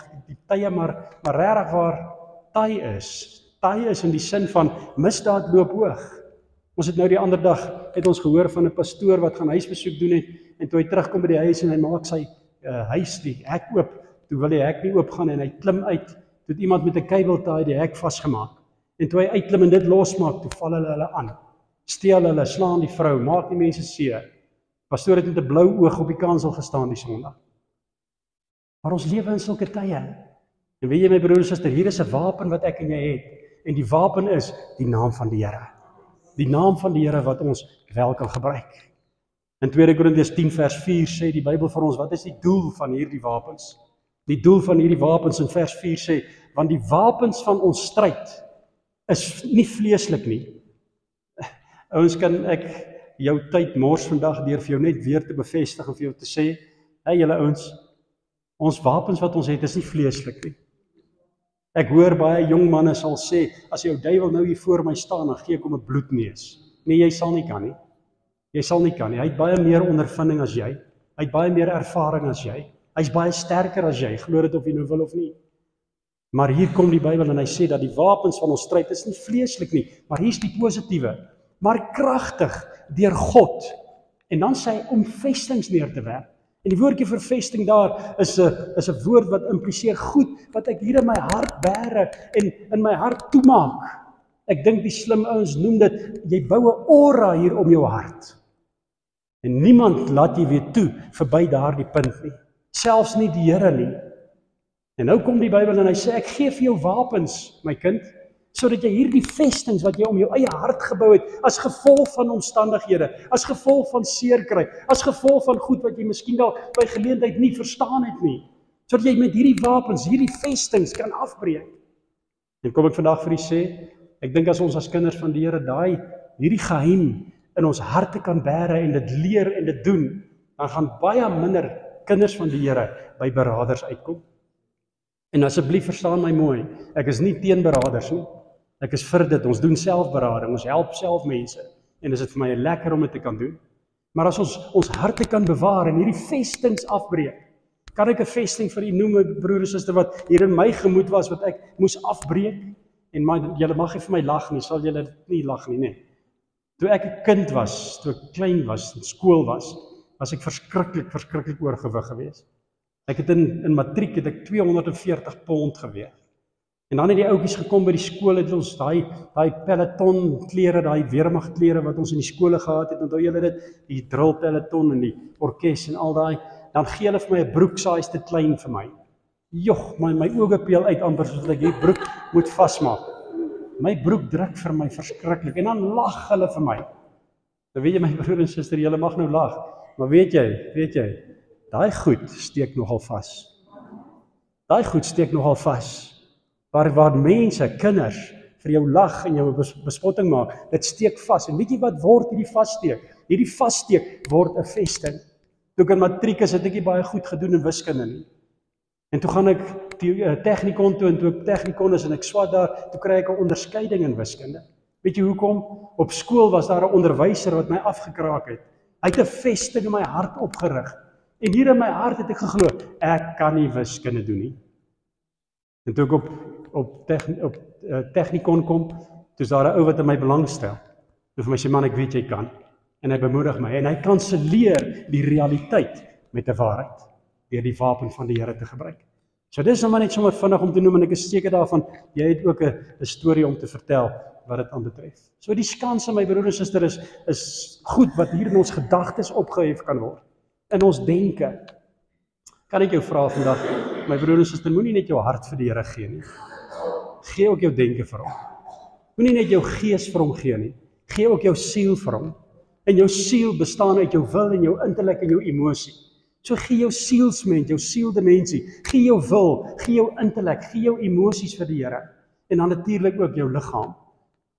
tye maar regtig waar taai is. Taai is in die sin van misdaad loop hoog. Ons het nou die ander dag, het ons gehoor van 'n pastoor wat gaan huisbesoek doen het, en toe hy terugkom by die huis en hy maak sy huis, die hek oop, toe wil die hek nie oopgaan en hy klim uit, toe het iemand met 'n kabeltaai die hek vasgemaak. En toe hy uitklim en dit losmaak, toe val hulle aan. Steel hulle, slaan die vrou, maak die mense seer. Pastoor het met 'n blou oog op die kansel gestaan die Sondag. Maar ons lewe in sulke tye. En weet jy my broer en suster, hier is 'n wapen wat ek en jy het. En die wapen is die naam van die Here. Die naam van die Here wat ons wel kan gebruik. In 2 Korintiërs 10 vers 4 sê die Bybel vir ons, wat is die doel van hierdie wapens? Die doel van hierdie wapens in vers 4 sê, want die wapens van ons stryd is nie vleeslik nie. Ouens, kan ek jou tyd mors vandag deur vir jou net weer te bevestig en vir jou te sê, hey julle ouens, ons wapens wat ons het is nie vleeslik nie. Ek hoor baie jong manne sal sê, as jou duiwel nou hier voor my staan, dan gee ek hom 'n bloedneus. Nee, jy sal nie kan nie. Jy sal nie kan nie. Hy het baie meer ondervinding as jy. Hy het baie meer ervaring as jy. Hy's baie sterker as jy, glo dit of jy nou wil of nie. Maar hier kom die Bybel en hy sê dat die wapens van ons stryd is nie vleeslik nie, maar hier's die positiewe, maar kragtig deur God. En dan sê hy om vestings neer te werp. En die woordjie vir vesting daar is 'n woord wat impliseer goed wat ek hier in my hart bære en in my hart toemaak. Ek dink die slim ouens noem dit, jy bou 'n aura hier om jou hart. En niemand laat jy weer toe verby daardie punt nie. Selfs nie die Here nie. En nou kom die Bybel en hy sê, ek gee vir jou wapens, my kind, sodat jy hierdie vestings wat jy om jou eie hart gebou het, as gevolg van omstandighede, as gevolg van seer kry, as gevolg van goed wat jy miskien dalk by geleentheid nie verstaan het nie, sodat jy met hierdie wapens, hierdie vestings kan afbreek. En kom ek vandag vir u sê, ek dink as ons as kinders van die Here hierdie geheim in ons harte kan bære en dit leer en dit doen, dan gaan baie minder kinders van die Here by beraders uitkom. En asseblief verstaan my mooi, ek is nie teen beraders nie. Ek is vir dit, ons doen selfberading, ons help self mense, en is dit vir my lekker om dit te kan doen. Maar as ons harte kan bewaar en hierdie vestings afbreek, kan ek 'n vesting vir u noem, my broer en suster, wat hier in my gemoed was, wat ek moes afbreek, en julle mag nie vir my lag nie, sal julle nie lag nie, nee. Toe ek 'n kind was, toe ek klein was, in skool was ek verskriklik oorgewig geweest. Ek het in matriek het ek 240 pond geweeg. En dan het die ouetjies gekom by die skool, het ons daai peloton klere, daai weermag klere wat ons in die skole gehad het, onthou julle dit, die drill peloton en die orkes en al daai, dan gee hulle vir my 'n broek size te klein vir my. Joh, my oë peel uit amper soos ek die broek moet vasmaak. My broek druk vir my verskriklik en dan lag hulle vir my. Dan weet jy my broer en suster, julle mag nou lag, maar weet jy, daai goed steek nogal vas. Daai goed steek nogal vas. Waar mense, kinders, vir jou lag en jou bespotting maak, dit steek vas. En weet jy wat word hierdie vassteek? Hierdie vassteek word 'n vesting. Toe ek in matriek is, het ek nie baie goed gedoen in wiskunde nie. En toe gaan ek Technikon toe, en toe ek Technikon is en ek swat daar, toe kry ek 'n onderskeiding in wiskunde. Weet jy hoekom? Op skool was daar 'n onderwyser wat my afgekraak het. Hy het 'n vesting in my hart opgerig. En hier in my hart het ek geglo, ek kan nie wiskunde doen nie. En toe ek op Technikon kom, toe is daar 'n ou wat in my belangstel. Toe vir my sê, man, ek weet jy kan. En hy bemoedig my, en hy kanselleer die realiteit met 'n waarheid, deur die wapen van die Here te gebruik. So dis nou maar net sommer vinnig om te noem, en ek is seker daarvan, jy het ook 'n storie om te vertel wat dit aanbetref. So die skanse, my broer en suster, is goed wat hier in ons gedagtes opgehef kan word, in ons denke. Kan ek jou vra vandag, my broer en suster, moenie net jou hart vir die Here gee nie. Gee ook jou denke vir hom. Moenie net jou gees vir hom gee nie. Gee ook jou siel vir hom. En jou siel bestaan uit jou wil en jou intellek en jou emosie. So gee jou sielsmens, jou sieldimensie, gee jou wil, gee jou intellek, gee jou emosies vir die Here. En dan natuurlik ook jou liggaam.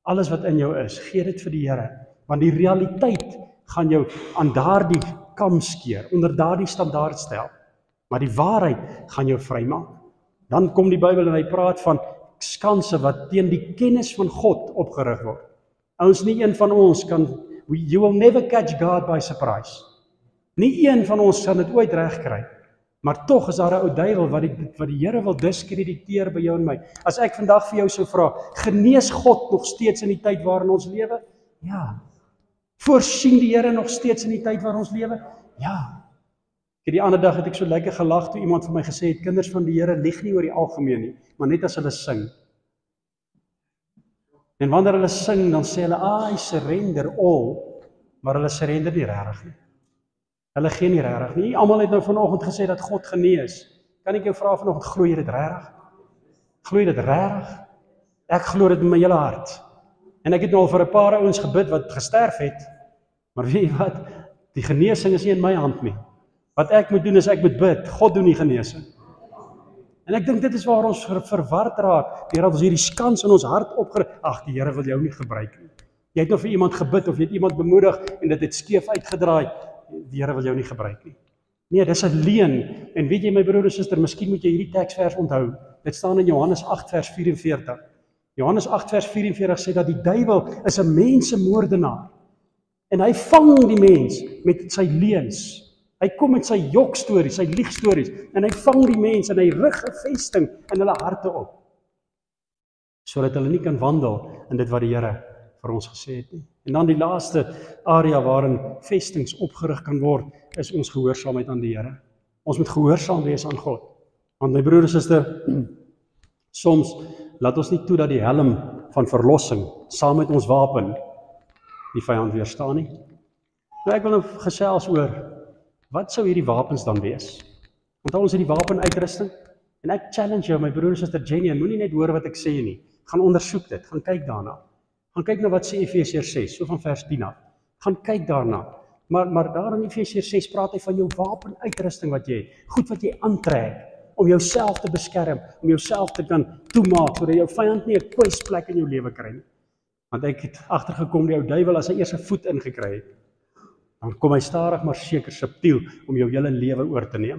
Alles wat in jou is, gee dit vir die Here. Want die realiteit gaan jou aan daardie kam skeer, onder daardie standaard stel. Maar die waarheid gaan jou vrymaak. Dan kom die Bybel en hy praat van skanse wat teen die kennis van God opgerig word. Ons nie een van ons kan, you will never catch God by surprise. Nie een van ons kan dit ooit regkry. Maar tog is daar 'n ou duiwel wat die Here wil diskrediteer by jou en my. As ek vandag vir jou sou vra, genees God nog steeds in die tyd waarin ons lewe? Ja. Voorsien die Here nog steeds in die tyd waarin ons lewe? Ja. Die ander dag het ek so lekker gelag toe iemand vir my gesê het, kinders van die Here lieg nie oor die algemeen nie, maar net as hulle sing. En wanneer hulle sing, dan sê hulle, I surrender all, maar hulle surrender nie regtig nie. Hulle gee nie regtig nie. Almal het nou vanoggend gesê dat God genees. Kan ek jou vra vanoggend, glo jy dit regtig? Glo jy dit regtig? Ek glo dit met my hele hart. En ek het nou al vir 'n paar ouens gebid wat gesterf het, maar weet jy wat? Die genesing is nie in my hand nie. Wat ek moet doen is ek moet bid. God doen die genesing. En ek dink dit is waar ons verward raak, deurdat ons hierdie skans in ons hart opgerig. Ag, die Here wil jou nie gebruik nie. Jy het nou vir iemand gebid of jy het iemand bemoedig en dit het skeef uitgedraai. Die Here wil jou nie gebruik nie. Nee, dis 'n leuen. En weet jy my broer en suster, miskien moet jy hierdie teksvers onthou. Dit staan in Johannes 8 vers 44. Johannes 8 vers 44 sê dat die duiwel is 'n mensemoordenaar. En hy vang die mens met sy leuns. Hy kom met sy jokstories, sy liegstories, en hy vang die mens en hy rig 'n vesting in hulle harte op, sodat hulle nie kan wandel in dit wat die Here vir ons gesê het nie. En dan die laaste area waarin vestings opgerig kan word, is ons gehoorsaamheid aan die Here. Ons moet gehoorsaam wees aan God. Want my broer en suster, soms laat ons nie toe dat die helm van verlossing saam met ons wapen die vyand weerstaan nie. Nou ek wil nou gesels oor wat sou hierdie wapens dan wees? Want ons het die wapenuitrusting, en ek challenge jou, my broer en suster Jenny, moenie net hoor wat ek sê nie. Gaan ondersoek dit, gaan kyk daarna. Gaan kyk na wat sê Efesiërs 6, so van vers 10 af. Gaan kyk daarna. Maar daar in Efesiërs 6 praat hy van jou wapenuitrusting wat jy het, goed wat jy aantrek, om jouself te beskerm, om jouself te kan toemaak, sodat jou vyand nie 'n kwesplek in jou lewe kry nie. Want ek het agtergekom, die ou duiwel, as hy eers 'n voet ingekry het, dan kom hy stadig maar seker subtiel om jou hele lewe oor te neem.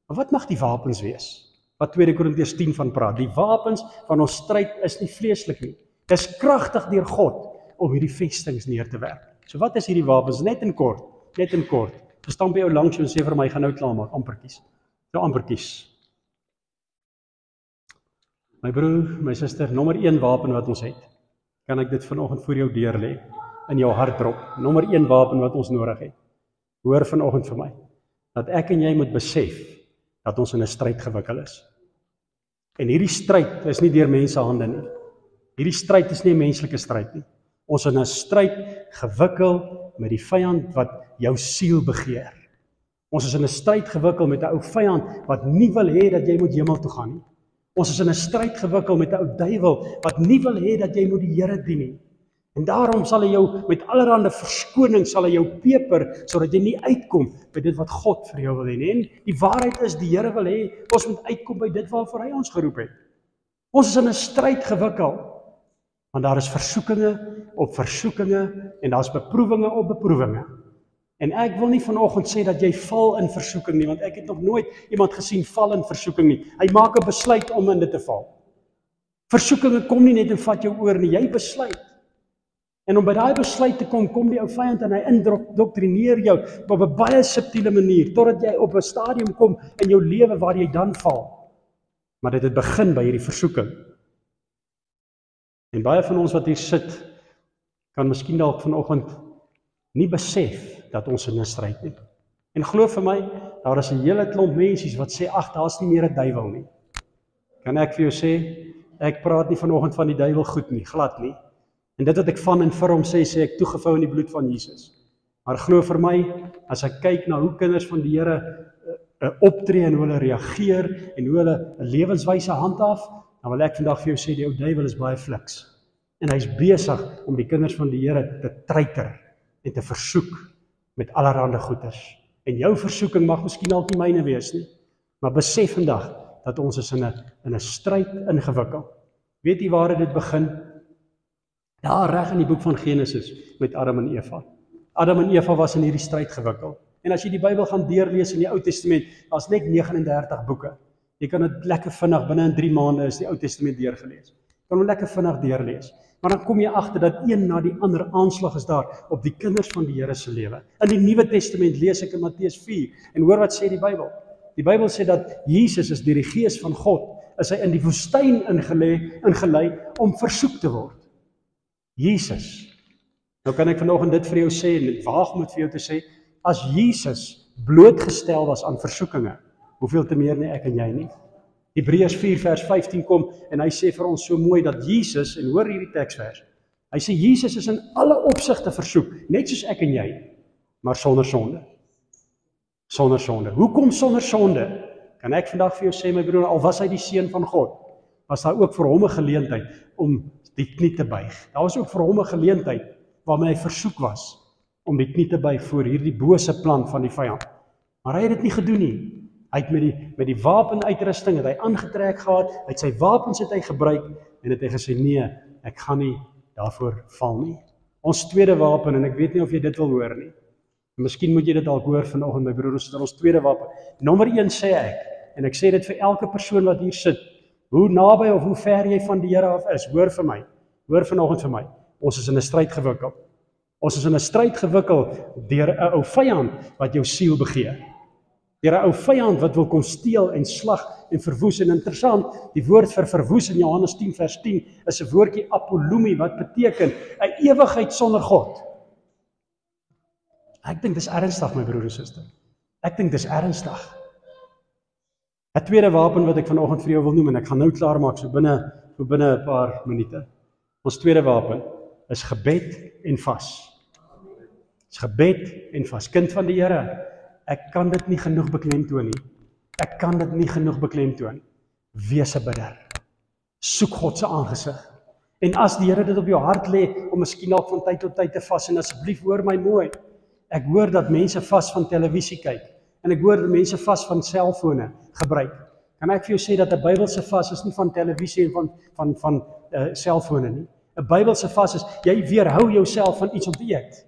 Maar wat mag die wapens wees? Wat 2 Korintiërs 10 van praat. Die wapens van ons stryd is nie vleeslik nie. Dit is kragtig deur God om hierdie vestings neer te werk. So wat is hierdie wapens? Net in kort. So staan by jou langs en sê vir my, gaan nou klaarmaak, ampertjies. So ampertjies. My broer, my suster, nommer 1 wapen wat ons het, kan ek dit vanoggend voor jou deur lê, in jou hart drop. Nommer 1 wapen wat ons nodig het. Hoor vanoggend vir my, dat ek en jy moet besef dat ons in 'n stryd gewikkeld is. En hierdie stryd is nie deur mense hande nie. Hierdie stryd is nie 'n menslike stryd nie. Ons is in 'n stryd gewikkeld met die vyand wat jou siel begeer. Ons is in 'n stryd gewikkeld met 'n ou vyand wat nie wil hê dat jy moet hemel toe gaan nie. Ons is in 'n stryd gewikkeld met 'n ou duiwel wat nie wil hê dat jy moet die Here dien nie. En daarom sal hy jou met allerlei verskoning sal hy jou peper, sodat jy nie uitkom by dit wat God vir jou wil hê nie. En die waarheid is, die Here wil hê, ons moet uitkom by dit waarvoor hy ons geroep het. Ons is in 'n stryd gewikkeld, want daar is versoekinge op versoekinge, en daar is beproewinge op beproewinge. En ek wil nie vanoggend sê dat jy val in versoeking nie, want ek het nog nooit iemand gesien val in versoeking nie. Hy maak 'n besluit om in dit te val. Versoekinge kom nie net en vat jou oor nie, jy besluit. En om by daai besluit te kom die ou vyand en hy indoktrineer jou op 'n baie subtiele manier, totdat jy op 'n stadium kom in jou lewe waar jy dan val. Maar dit het begin by hierdie versoeking. En baie van ons wat hier sit, kan miskien dalk vanoggend nie besef dat ons in 'n stryd het. En glo vir my, daar is 'n hele klomp mensies wat sê, ag, daar's nie meer 'n duiwel nie. Kan ek vir jou sê, ek praat nie vanoggend van die duiwel goed nie, glad nie. En dit wat ek van en vir hom sê ek toegevou in die bloed van Jesus. Maar glo vir my, as ek kyk na hoe kinders van die Here optree en hoe hulle reageer en hoe hulle 'n lewenswyse handhaaf, dan wil ek vandag vir jou sê, die ou duiwel is baie fliks. En hy's besig om die kinders van die Here te treiter en te versoek met allerhande goeders. En jou versoeking mag miskien dalk nie myne wees nie, maar besef vandag dat ons is in 'n stryd ingewikkel. Weet jy waar dit begin? Daar reg in die boek van Genesis met Adam en Eva. Adam en Eva was in hierdie stryd gewikkel. En as jy die Bybel gaan deurlees in die Ou Testament, daar's net 39 boeke. Jy kan dit lekker vinnig, binne in 3 maande is die Ou Testament deurgelees. Jy kan hom lekker vinnig deurlees. Maar dan kom jy agter dat een na die ander aanslag is daar op die kinders van die Here se lewe. In die Nuwe Testament lees ek in Matteus 4 en hoor wat sê die Bybel. Die Bybel sê dat Jesus is deur die Gees van God, is hy in die woestyn ingelei om versoek te word. Jesus. Nou kan ek vanoggend dit vir jou sê en ek waag om dit vir jou te sê, as Jesus blootgestel was aan versoekinge, hoeveel te meer nie ek en jy nie. Hebreërs 4 vers 15 kom en hy sê vir ons so mooi dat Jesus, en hoor hierdie teksvers, hy sê Jesus is in alle opsigte versoek, net soos ek en jy, maar sonder sonde. Sonder sonde. Hoekom sonder sonde? Kan ek vandag vir jou sê, my broer, al was hy die seun van God, was daar ook vir hom 'n geleentheid om die knie te buig. Daar was ook vir hom 'n geleentheid waarmee hy versoek was om die knie te buig voor hierdie bose plan van die vyand. Maar hy het dit nie gedoen nie. Hy het met die wapenuitrusting het hy aangetrek gehad, hy het sy wapens het hy gebruik en het hy gesê nee, ek gaan nie daarvoor val nie. Ons tweede wapen, en ek weet nie of jy dit wil hoor nie. Miskien moet jy dit al hoor vanoggend, my broers, ons tweede wapen. Nommer 1 sê ek, en ek sê dit vir elke persoon wat hier sit, hoe naby of hoe ver jy van die Here af is, hoor vir my, hoor vanoggend vir my, ons is in 'n stryd gewikkel. Ons is in 'n stryd gewikkel deur 'n ou vyand wat jou siel begeer. Deur 'n ou vyand wat wil kom steel en slag en verwoes. En interessant, die woord vir verwoes in Johannes 10 vers 10 is 'n woordjie apolumi wat beteken 'n ewigheid sonder God. Ek dink dis ernstig, my broer en suster. Ek dink dis ernstig. 'n tweede wapen wat ek vanoggend vir jou wil noem en ek gaan nou klaar maak so binne 'n paar minute. Ons tweede wapen is gebed en vas. Dis gebed en vas. Kind van die Here, ek kan dit nie genoeg beklemtoon nie. Ek kan dit nie genoeg beklemtoon. Wees 'n bidder. Soek God se aangesig. En as die Here dit op jou hart lê om miskien dalk van tyd tot tyd te vas, en asseblief hoor my mooi. Ek hoor dat mense vas van televisie kyk en ek hoor dat mense vas van selfone gebruik. Kan ek vir jou sê dat 'n Bybelse vas is nie van televisie en van selfone nie. 'n Bybelse vas is jy weerhou jouself van iets om te eet.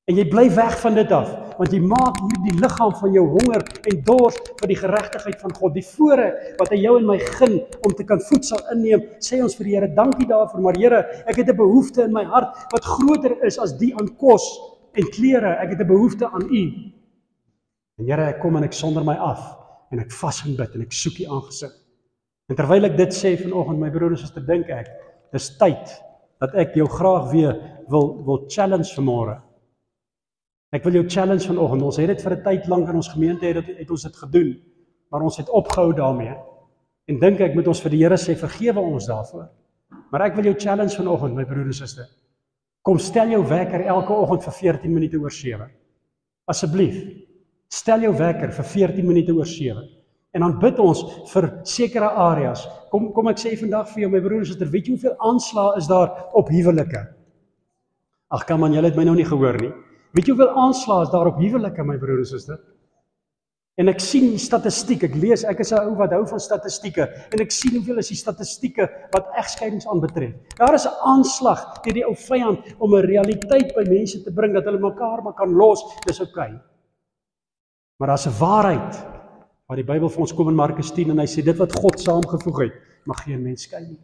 En jy bly weg van dit af, want jy maak hierdie liggaam van jou honger en dors vir die geregtigheid van God. Die voorreg wat hy jou en my gun om te kan voedsel inneem, sê ons vir die Here, dankie daarvoor, maar Here, ek het 'n behoefte in my hart wat groter is as die aan kos en klere. Ek het 'n behoefte aan U. En Here, ek kom en ek sonder my af en ek vas en bid en ek soek U aangesig. En terwyl ek dit sê vanoggend, my broer en suster, dink ek, dis tyd dat ek jou graag weer wil challenge vanmôre. Ek wil jou challenge vanoggend. Ons het dit vir 'n tyd lank in ons gemeente het ons dit gedoen, maar ons het opgehou daarmee. En dink ek moet ons vir die Here sê, vergewe ons daarvoor. Maar ek wil jou challenge vanoggend, my broer en suster. Kom stel jou wekker elke oggend vir 14 minute oor 7. Asseblief, stel jou wekker vir 14 minute oor 7. En dan bid ons vir sekere areas. Kom ek sê vandag vir jou, my broer en suster, weet jy hoeveel aanslae is daar op huwelike? Ag, kom aan, julle het my nou nie gehoor nie. Weet jy hoeveel aanslae is daar op huwelike, my broer en suster? En ek sien die statistiek, ek is 'n ou wat hou van statistieke, en ek sien hoeveel is die statistieke wat egskeidings aanbetref. Daar is 'n aanslag deur die ou vyand om 'n realiteit by mense te bring, dat hulle mekaar maar kan los, dis okay. Maar daar's 'n waarheid, waar die Bybel vir ons kom in Markus 10, en hy sê, dit wat God saamgevoeg het, mag geen mens skei nie.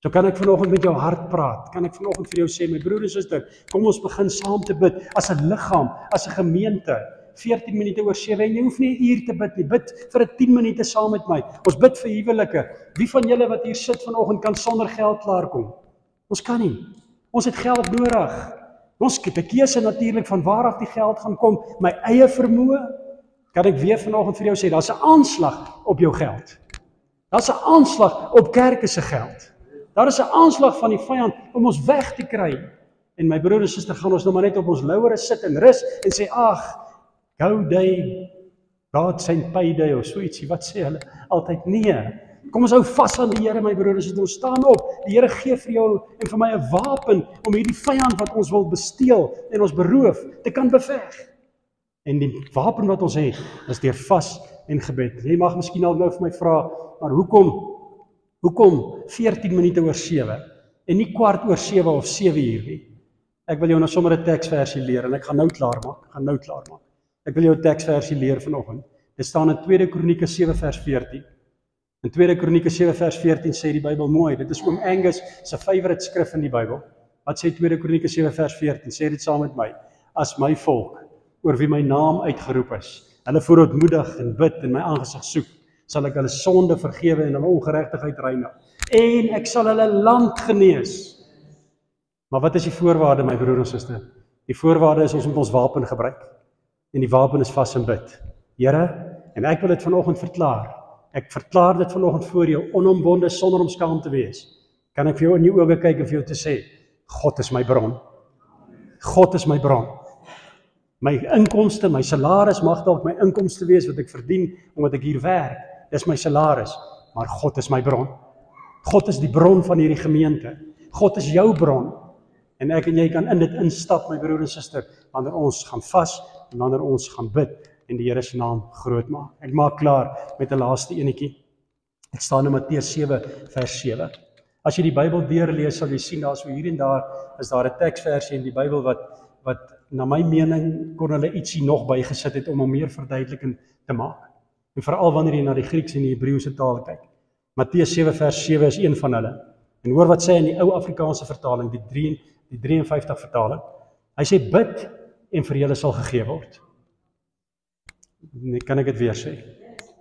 So kan ek vanoggend met jou hart praat, kan ek vanoggend vir jou sê, my broer en suster, kom ons begin saam te bid, as 'n liggaam, as 'n gemeente, 14 minute oor 7, en jy hoef nie 'n uur te bid nie, bid vir 'n 10 minute saam met my, ons bid vir huwelike. Wie van julle wat hier sit vanoggend kan sonder geld klaarkom? Ons kan nie, ons het geld nodig, ons het 'n keuse natuurlik van waar af die geld gaan kom, my eie vermoë, kan ek weer vanoggend vir jou sê, daar's 'n aanslag op jou geld, daar's 'n aanslag op kerke se geld, daar is 'n aanslag van die vyand om ons weg te kry, en my broer en suster, gaan ons nou maar net op ons lauwere sit en rus, en sê, ag, go day, God send payday, of so ietsie, wat sê hulle? Altyd nee. Kom ons hou vas aan die Here, my broer en suster, ons staan op, die Here gee vir jou en vir my 'n wapen, om hierdie vyand wat ons wil besteel, en ons beroof, te kan beveg. En die wapen wat ons het, is deur vas en gebed. Jy mag miskien al nou vir my vra, maar hoekom 14 minute oor 7, en nie kwart oor 7 of 7 uur nie? Ek wil jou nou sommer 'n teksversie leer, en ek gaan nou klaar maak, Ek wil jou 'n teksversie leer vanoggend. Dit staan in 2 Kronieke 7 vers 14. In 2 Kronieke 7 vers 14 sê die Bybel mooi, dit is oom Angus se favourite skrif in die Bybel. Wat sê 2 Kronieke 7 vers 14? Sê dit saam met my. As my volk, oor wie my naam uitgeroep is, hulle voorootmoedig en bid en my aangesig soek, sal ek hulle sonde vergewe en hulle ongeregtigheid reinig. En ek sal hulle land genees. Maar wat is die voorwaarde, my broer en suster? Die voorwaarde is ons moet ons wapen gebruik. En die wapen is vas en bid. Here, en ek wil dit vanoggend verklaar. Ek verklaar dit vanoggend voor jou, onomwonde, sonder om skaam te wees. Kan ek vir jou in jou oë kyk en vir jou te sê, God is my bron. God is my bron. My inkomste, my salaris mag dalk my inkomste wees wat ek verdien, omdat ek hier werk. Dis my salaris, maar God is my bron. God is die bron van hierdie gemeente. God is jou bron. En ek en jy kan in dit instap, my broer en suster, wanneer ons gaan vas, en wanneer ons gaan bid, en die Here se naam groot maak. Ek maak klaar met 'n laaste enetjie. Dit staan in Matteus 7 vers 7. As jy die Bybel deurlees, sal jy sien, daar so hier en daar, is daar 'n teksversie in die Bybel wat na my mening, kon hulle ietsie nog bygesit het, om hom meer verduideliking te maak. En veral wanneer jy na die Grieks en die Hebreëse taal kyk. Matteus 7 vers 7 is een van hulle. En hoor wat sê in die ou Afrikaanse vertaling, die 53 vertaling. Hy sê, bid en vir julle sal gegee word. Kan ek dit weer sê?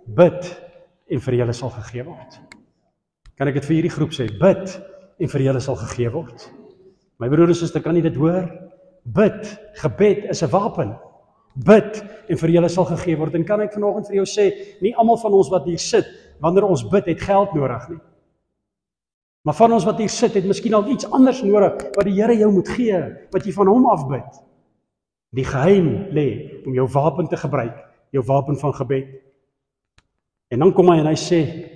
Bid en vir julle sal gegee word. Kan ek dit vir hierdie groep sê? Bid en vir julle sal gegee word. My broer en suster, kan nie dit hoor? Bid, gebed is 'n wapen. Bid en vir julle sal gegee word. En kan ek vanoggend vir jou sê, nie almal van ons wat hier sit, wanneer ons bid, het geld nodig nie. Maar van ons wat hier sit, het miskien al iets anders nodig, wat die Here jou moet gee, wat jy van hom afbid. Die geheim lê om jou wapen te gebruik, jou wapen van gebed. En dan kom hy en hy sê,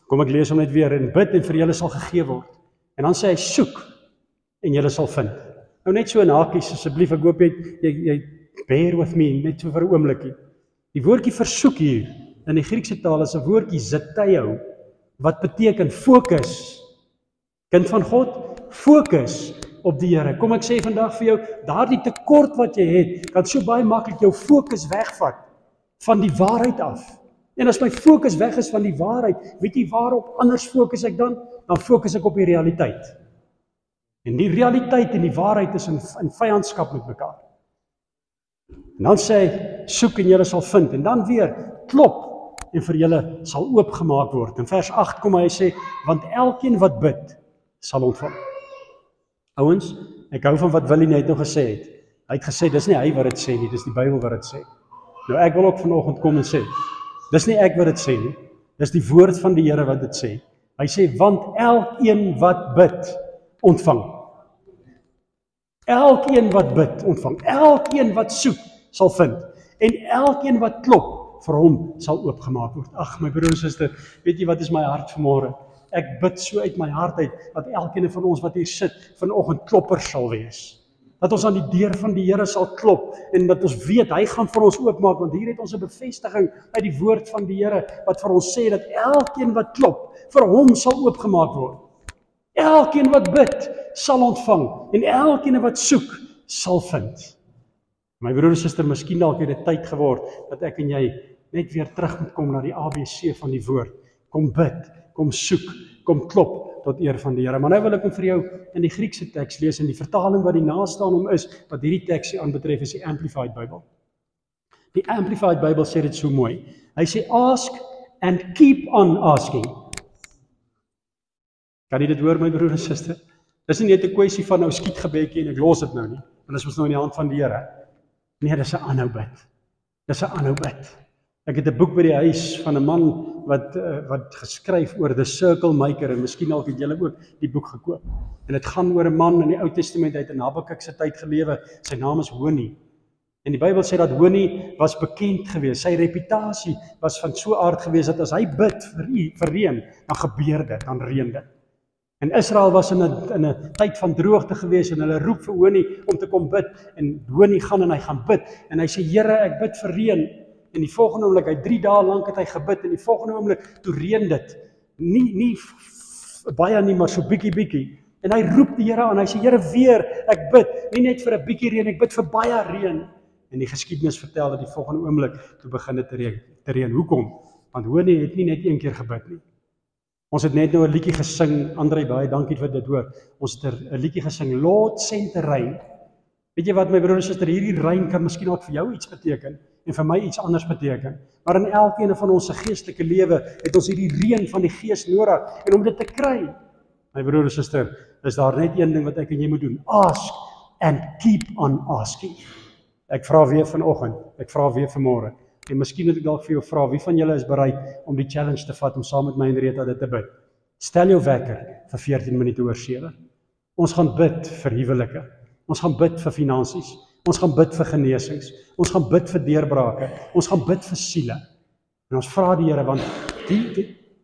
kom ek lees hom net weer, en bid en vir julle sal gegee word. En dan sê hy, soek en julle sal vind. Nou net so in hakies, asseblief, ek hoop jy bear with me, net so vir 'n oombliekie. Die woordjie versoek hier, in die Griekse taal is 'n woordjie zeteo, wat beteken fokus. Kind van God, fokus op die Here. Kom ek sê vandag vir jou, daardie tekort wat jy het, kan so baie maklik jou fokus wegvat van die waarheid af. En as my fokus weg is van die waarheid, weet jy waarop anders fokus ek dan? Dan fokus ek op die realiteit. En die realiteit en die waarheid is in vyandskap met mekaar. En dan sê hy, soek en julle sal vind. En dan weer, klop en vir julle sal oopgemaak word. In vers 8 kom hy sê, want elkeen wat bid, sal ontvang. Ouens, ek hou van wat Willie net nog gesê het. Hy het gesê, dis nie hy wat dit sê nie, dis die Bybel wat dit sê. Nou ek wil ook vanoggend kom en sê, dis nie ek wat dit sê nie, dis die woord van die Here wat dit sê. Hy sê, want elkeen wat bid, ontvang. Elkeen wat bid, ontvang. Elkeen wat soek, sal vind. En elkeen wat klop, vir hom sal oopgemaak word. Ag, my broer en suster, weet jy wat is my hart vanmôre? Ek bid so uit my hart uit, dat elkeen van ons wat hier sit, vanoggend klopper sal wees. Dat ons aan die deur van die Here sal klop en dat ons weet hy gaan vir ons oopmaak, want hier het ons 'n bevestiging uit die woord van die Here wat vir ons sê dat elkeen wat klop vir hom sal oopgemaak word. Elkeen wat bid sal ontvang en elkeen wat soek sal vind. My broer en suster, miskien dalk het dit tyd geword dat ek en jy net weer terug moet kom na die ABC van die woord. Kom bid, kom soek, kom klop tot eer van die Here. Maar nou wil ek hom vir jou in die Griekse teks lees en die vertaling wat die naaste aan hom is, wat hierdie teksie aanbetref, is die Amplified Bible. Die Amplified Bible sê dit so mooi. Hy sê, ask and keep on asking. Kan jy dit hoor, my broer en suster? Dis nie net 'n kwessie van nou skiet gebedjie en ek los dit nou nie, want dit is nou in die hand van die Here. Nee, dis 'n aanhou bid. Dis 'n aanhou bid. Ek het 'n boek by die huis van 'n man wat geskryf oor The Circle Maker, en miskien dalk het julle ook die boek gekoop. En dit gaan oor 'n man in die Ou Testament uit in Habakuk se tyd gelewe. Sy naam is Honi. En die Bybel sê dat Honi was bekend geweest. Sy reputasie was van so aard geweest dat as hy bid vir reën, dan gebeur dit, dan reën dit. En Israel was in 'n tyd van droogte geweest en hulle roep vir Honi om te kom bid. En Honi gaan en hy gaan bid. En hy sê, Here, ek bid vir reën. En die volgende oomblik, hy 3 dae lank het hy gebid, en die volgende oomblik, toe reën dit. Nie baie nie, maar so bietjie. En hy roep die Here aan, hy sê, Here, weer, ek bid, nie net vir 'n bietjie reën, ek bid vir baie reën. En die geskiedenis vertel dat die volgende oomblik, toe begin dit te reën. Hoekom? Want Honi het nie net een keer gebid nie. Ons het net nou 'n liedjie gesing, Andrei, baie dankie vir dit hoor. Ons het 'n liedjie gesing, Lord send the rain. Weet jy wat, my broer en suster, hierdie reën kan miskien ook vir jou iets beteken, en vir my iets anders beteken. Maar in elkeen van ons se geestelike lewe het ons hierdie reën van die Gees nodig, en om dit te kry, my broer en suster, is daar net een ding wat ek en jy moet doen. Ask and keep on asking. Ek vra weer vanoggend, ek vra weer vanmôre, en miskien moet ek dalk vir jou vra, wie van julle is bereid om die challenge te vat om saam met my en Rita dit te bid? Stel jou wekker vir 14 minute oor 7. Ons gaan bid vir huwelike. Ons gaan bid vir finansies. Ons gaan bid vir genesings. Ons gaan bid vir deurbrake. Ons gaan bid vir siele. En ons vra die Here, want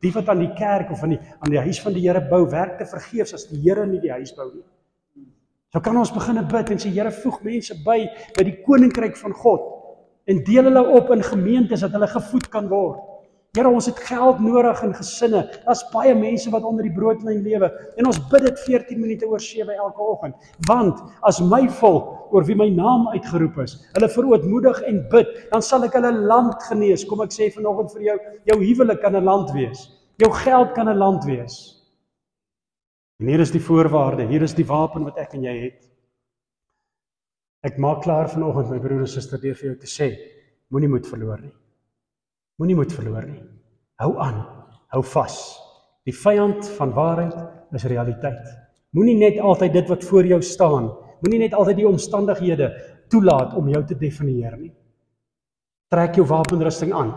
die wat aan die kerk of aan die huis van die Here bou, werk te vergeefs as die Here nie die huis bou nie. So kan ons begin bid en sê, Here, voeg mense by die koninkryk van God en deel hulle op in gemeentes dat hulle gevoed kan word. Here, ons het geld nodig in gesinne. Daar's baie mense wat onder die broodlyn lewe en ons bid dit 14 minute oor 7 elke oggend. Want as my volk oor wie my naam uitgeroep is, hulle verootmoedig en bid, dan sal ek hulle land genees. Kom ek sê vanoggend vir jou huwelik kan 'n land wees. Jou geld kan 'n land wees. En hier is die voorwaarde, hier is die wapen wat ek en jy het. Ek maak klaar vanoggend, my broer en suster, deur vir jou te sê, moenie moed verloor nie. Moenie moed verloor nie. Hou aan, hou vas. Die vyand van waarheid is realiteit. Moenie net altyd dit wat voor jou staan, moenie net altyd die omstandighede toelaat om jou te definieer nie. Trek jou wapenrusting aan,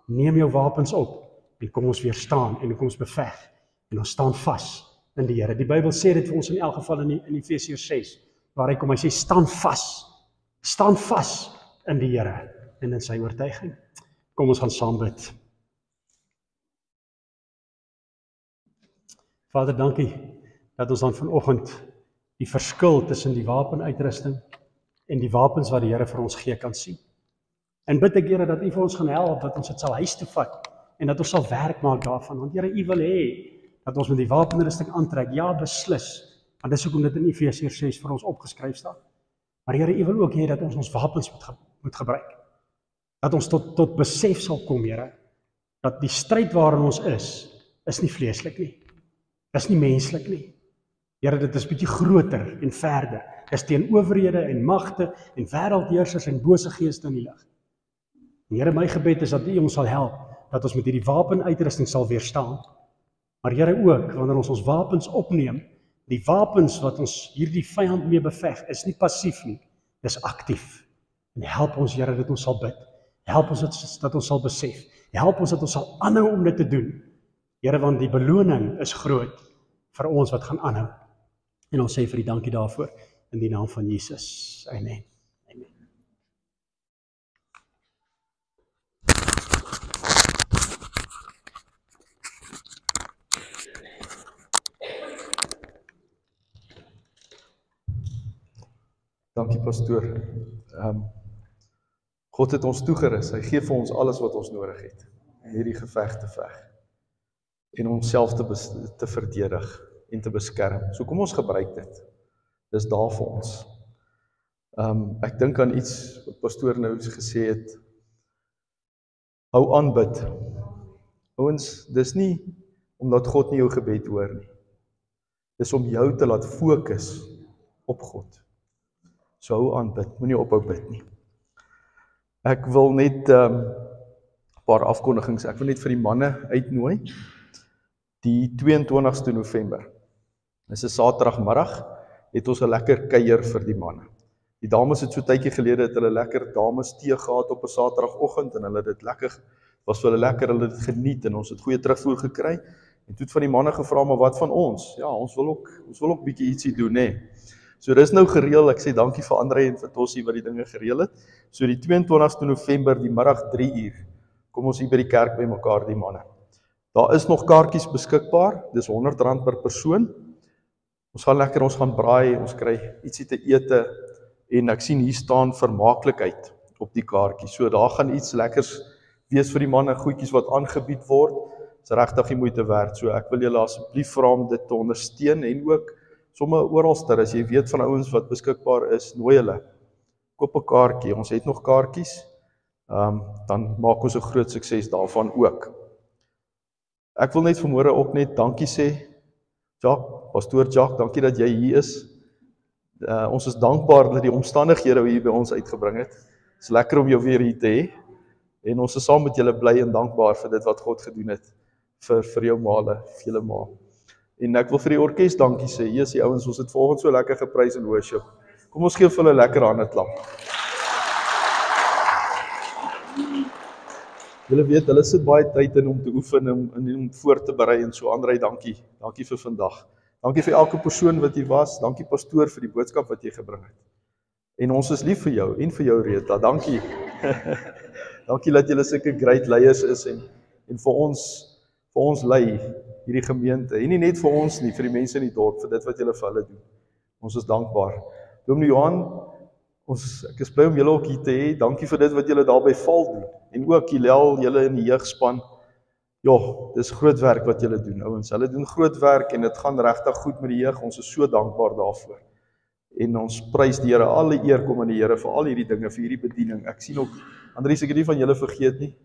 neem jou wapens op, en kom ons weer staan, en kom ons beveg, en ons staan vas in die Here. Die Bybel sê dit vir ons in elk geval in Efesiërs 6, waar hy kom, hy sê, staan vas in die Here, en in sy oortuiging. Kom ons gaan saam bid. Vader, dankie dat ons dan vanoggend die verskil tussen die wapenuitrusting en die wapens wat die Here vir ons gee kan sien. En bid ek, Here, dat U vir ons gaan help, dat ons dit sal huis toe vat en dat ons sal werk maak daarvan. Want Here, U wil hê dat ons met die wapenrusting aantrek. Ja, beslis. Want dis hoekom dit in Efesiërs 6 vir ons opgeskryf staan. Maar Here, U wil ook hê dat ons wapens moet gebruik. Dat ons tot besef sal kom, Here, dat die stryd waarin ons is nie vleeslik nie. Dis nie menslik nie. Here, dit is bietjie groter en verder. Dis teen owerhede en magte en wêreldheersers en bose geeste in die lig. Here, my gebed is dat U ons sal help, dat ons met hierdie wapenuitrusting sal weerstaan. Maar Here ook, wanneer ons wapens opneem, die wapens wat ons hierdie vyand mee beveg, is nie passief nie, dis aktief. En help ons, Here, dat ons sal bid. Help ons dat ons sal besef. Help ons dat ons sal aanhou om dit te doen. Here, want die beloning is groot vir ons wat gaan aanhou. En ons sê vir U dankie daarvoor in die naam van Jesus. Amen. Amen. Dankie pastoor. God het ons toegerus. Hy gee vir ons alles wat ons nodig het om hierdie geveg te veg en om onsself te verdedig en te beskerm. So kom ons gebruik dit. Dis daar vir ons. Ek dink aan iets wat pastoor nou gesê het. Hou aan bid. Ouens, dis nie omdat God nie jou gebed hoor nie. Dis om jou te laat fokus op God. So hou aan bid, moenie ophou bid nie. Ek wil net paar afkondigings, ek wil net vir die manne uitnooi. Die 22ste November, dis 'n Saterdagmiddag, het ons 'n lekker kuier vir die manne. Die dames het so tydjie gelede het hulle lekker dames tee gehad op 'n Saterdagoggend en hulle het dit lekker, was vir hulle lekker, hulle het dit geniet en ons het goeie terugvoer gekry. En toe het van die manne gevra, maar wat van ons? Ja, ons wil ook bietjie ietsie doen, hè. So dis nou gereël, ek sê dankie vir Andre en vir Tossie wat die dinge gereël het. So die 22ste November, die middag 3 uur, kom ons hier by die kerk by mekaar, die manne. Daar is nog kaartjies beskikbaar, dis R100 per persoon. Ons gaan braai, ons kry ietsie te ete, en ek sien hier staan vermaaklikheid op die kaartjie. So daar gaan iets lekkers wees vir die manne, goedjies wat aangebied word. Is regtig die moeite werd. So ek wil julle asseblief vra om dit te ondersteun en ook sommer oralster, as jy weet van ouens wat beskikbaar is, nooi hulle. Koop 'n kaartjie, ons het nog kaartjies, dan maak ons 'n groot sukses daarvan ook. Ek wil net vanmôre ook net dankie sê, Pastoor Jacques, dankie dat jy hier is. Ons is dankbaar dat die omstandighede hier by ons uitgebring het. Het is lekker om jou weer hier te hê, en ons is saam met julle bly en dankbaar vir dit wat God gedoen het, vir jou male, vele maal. En ek wil vir die orkes dankie sê, die ouens, ons het vanoggend so lekker geprys en worship. Kom ons gee vir hulle lekker hande klap. Julle weet, hulle sit baie tyd in om te oefen, om voor te berei en so. Andrei, dankie vir vandag. Dankie vir elke persoon wat hier was, dankie pastoor vir die boodskap wat jy gebring het. En ons is lief vir jou, en vir jou Rita, dankie. Dankie dat julle sulke great leiers is, en vir ons lei hierdie gemeente, en nie net vir ons nie, vir die mense in die dorp, vir dit wat julle vir hulle doen. Ons is dankbaar. Dominee Johan, ek is bly om julle ook hier te hê, dankie vir dit wat julle daar by Val doen, en ook Hilel, julle in die jeugspan. Dis groot werk wat julle doen, ouens, hulle doen groot werk, en dit gaan regtig goed met die jeug, ons is so dankbaar daarvoor. En ons prys die Here, alle eer kom aan die Here vir al hierdie dinge, vir hierdie bediening. Ek sien ook, Andries, ek het nie van julle vergeet nie,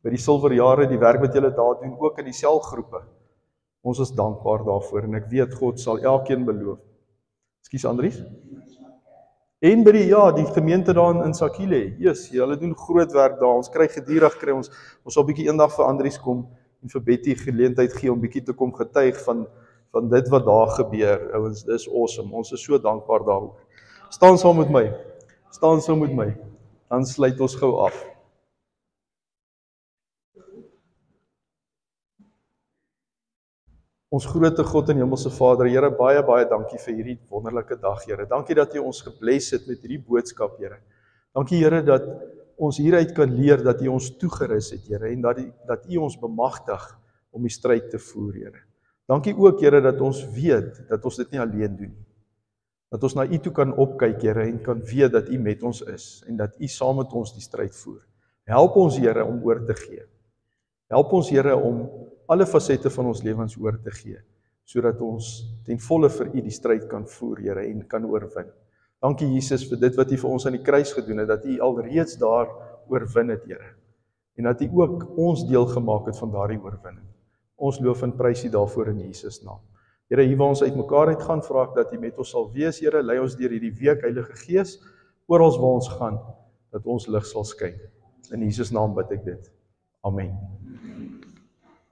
by die silverjare, die werk wat julle daar doen, ook in die selgroepe. Ons is dankbaar daarvoor, en ek weet God sal elkeen beloof. Ekskuus Andries? En by die gemeente daar in Sakile, hulle doen groot werk daar, ons kry gedierig, ons sal bietjie eendag vir Andries kom, en vir Betty geleentheid gee om bietjie te kom getuig van dit wat daar gebeur. Ouens, dis awesome, ons is so dankbaar daaroor. Staan saam met my, dan sluit ons gou af. Ons grote God en Hemelse Vader, Here, baie, baie dankie vir hierdie wonderlike dag, Here. Dankie dat U ons gebless het met hierdie boodskap, Here. Dankie, Here, dat ons hieruit kan leer dat U ons toegerus het, Here, en dat U ons bemagtig om die stryd te voer, Here. Dankie ook, Here, dat ons weet dat ons dit nie alleen doen nie. Dat ons na U toe kan opkyk, Here, en kan weet dat U met ons is en dat U saam met ons die stryd voer. Help ons, Here, om oor te gee. Help ons, Here, om alle fasette van ons lewens oor te gee, sodat ons ten volle vir U die stryd kan voer, Here, en kan oorwin. Dankie Jesus vir dit wat U vir ons aan die kruis gedoen het, dat U alreeds daar oorwin het, Here. En dat U ook ons deel gemaak het van daardie oorwinning. Ons loof en prys U daarvoor in Jesus naam. Here, hier waar ons uit mekaar uitgaan, vra ek dat U met ons sal wees, Here, lei ons deur hierdie week, Heilige Gees, oral waar ons gaan, dat ons lig sal skyn. In Jesus naam bid ek dit. Amen.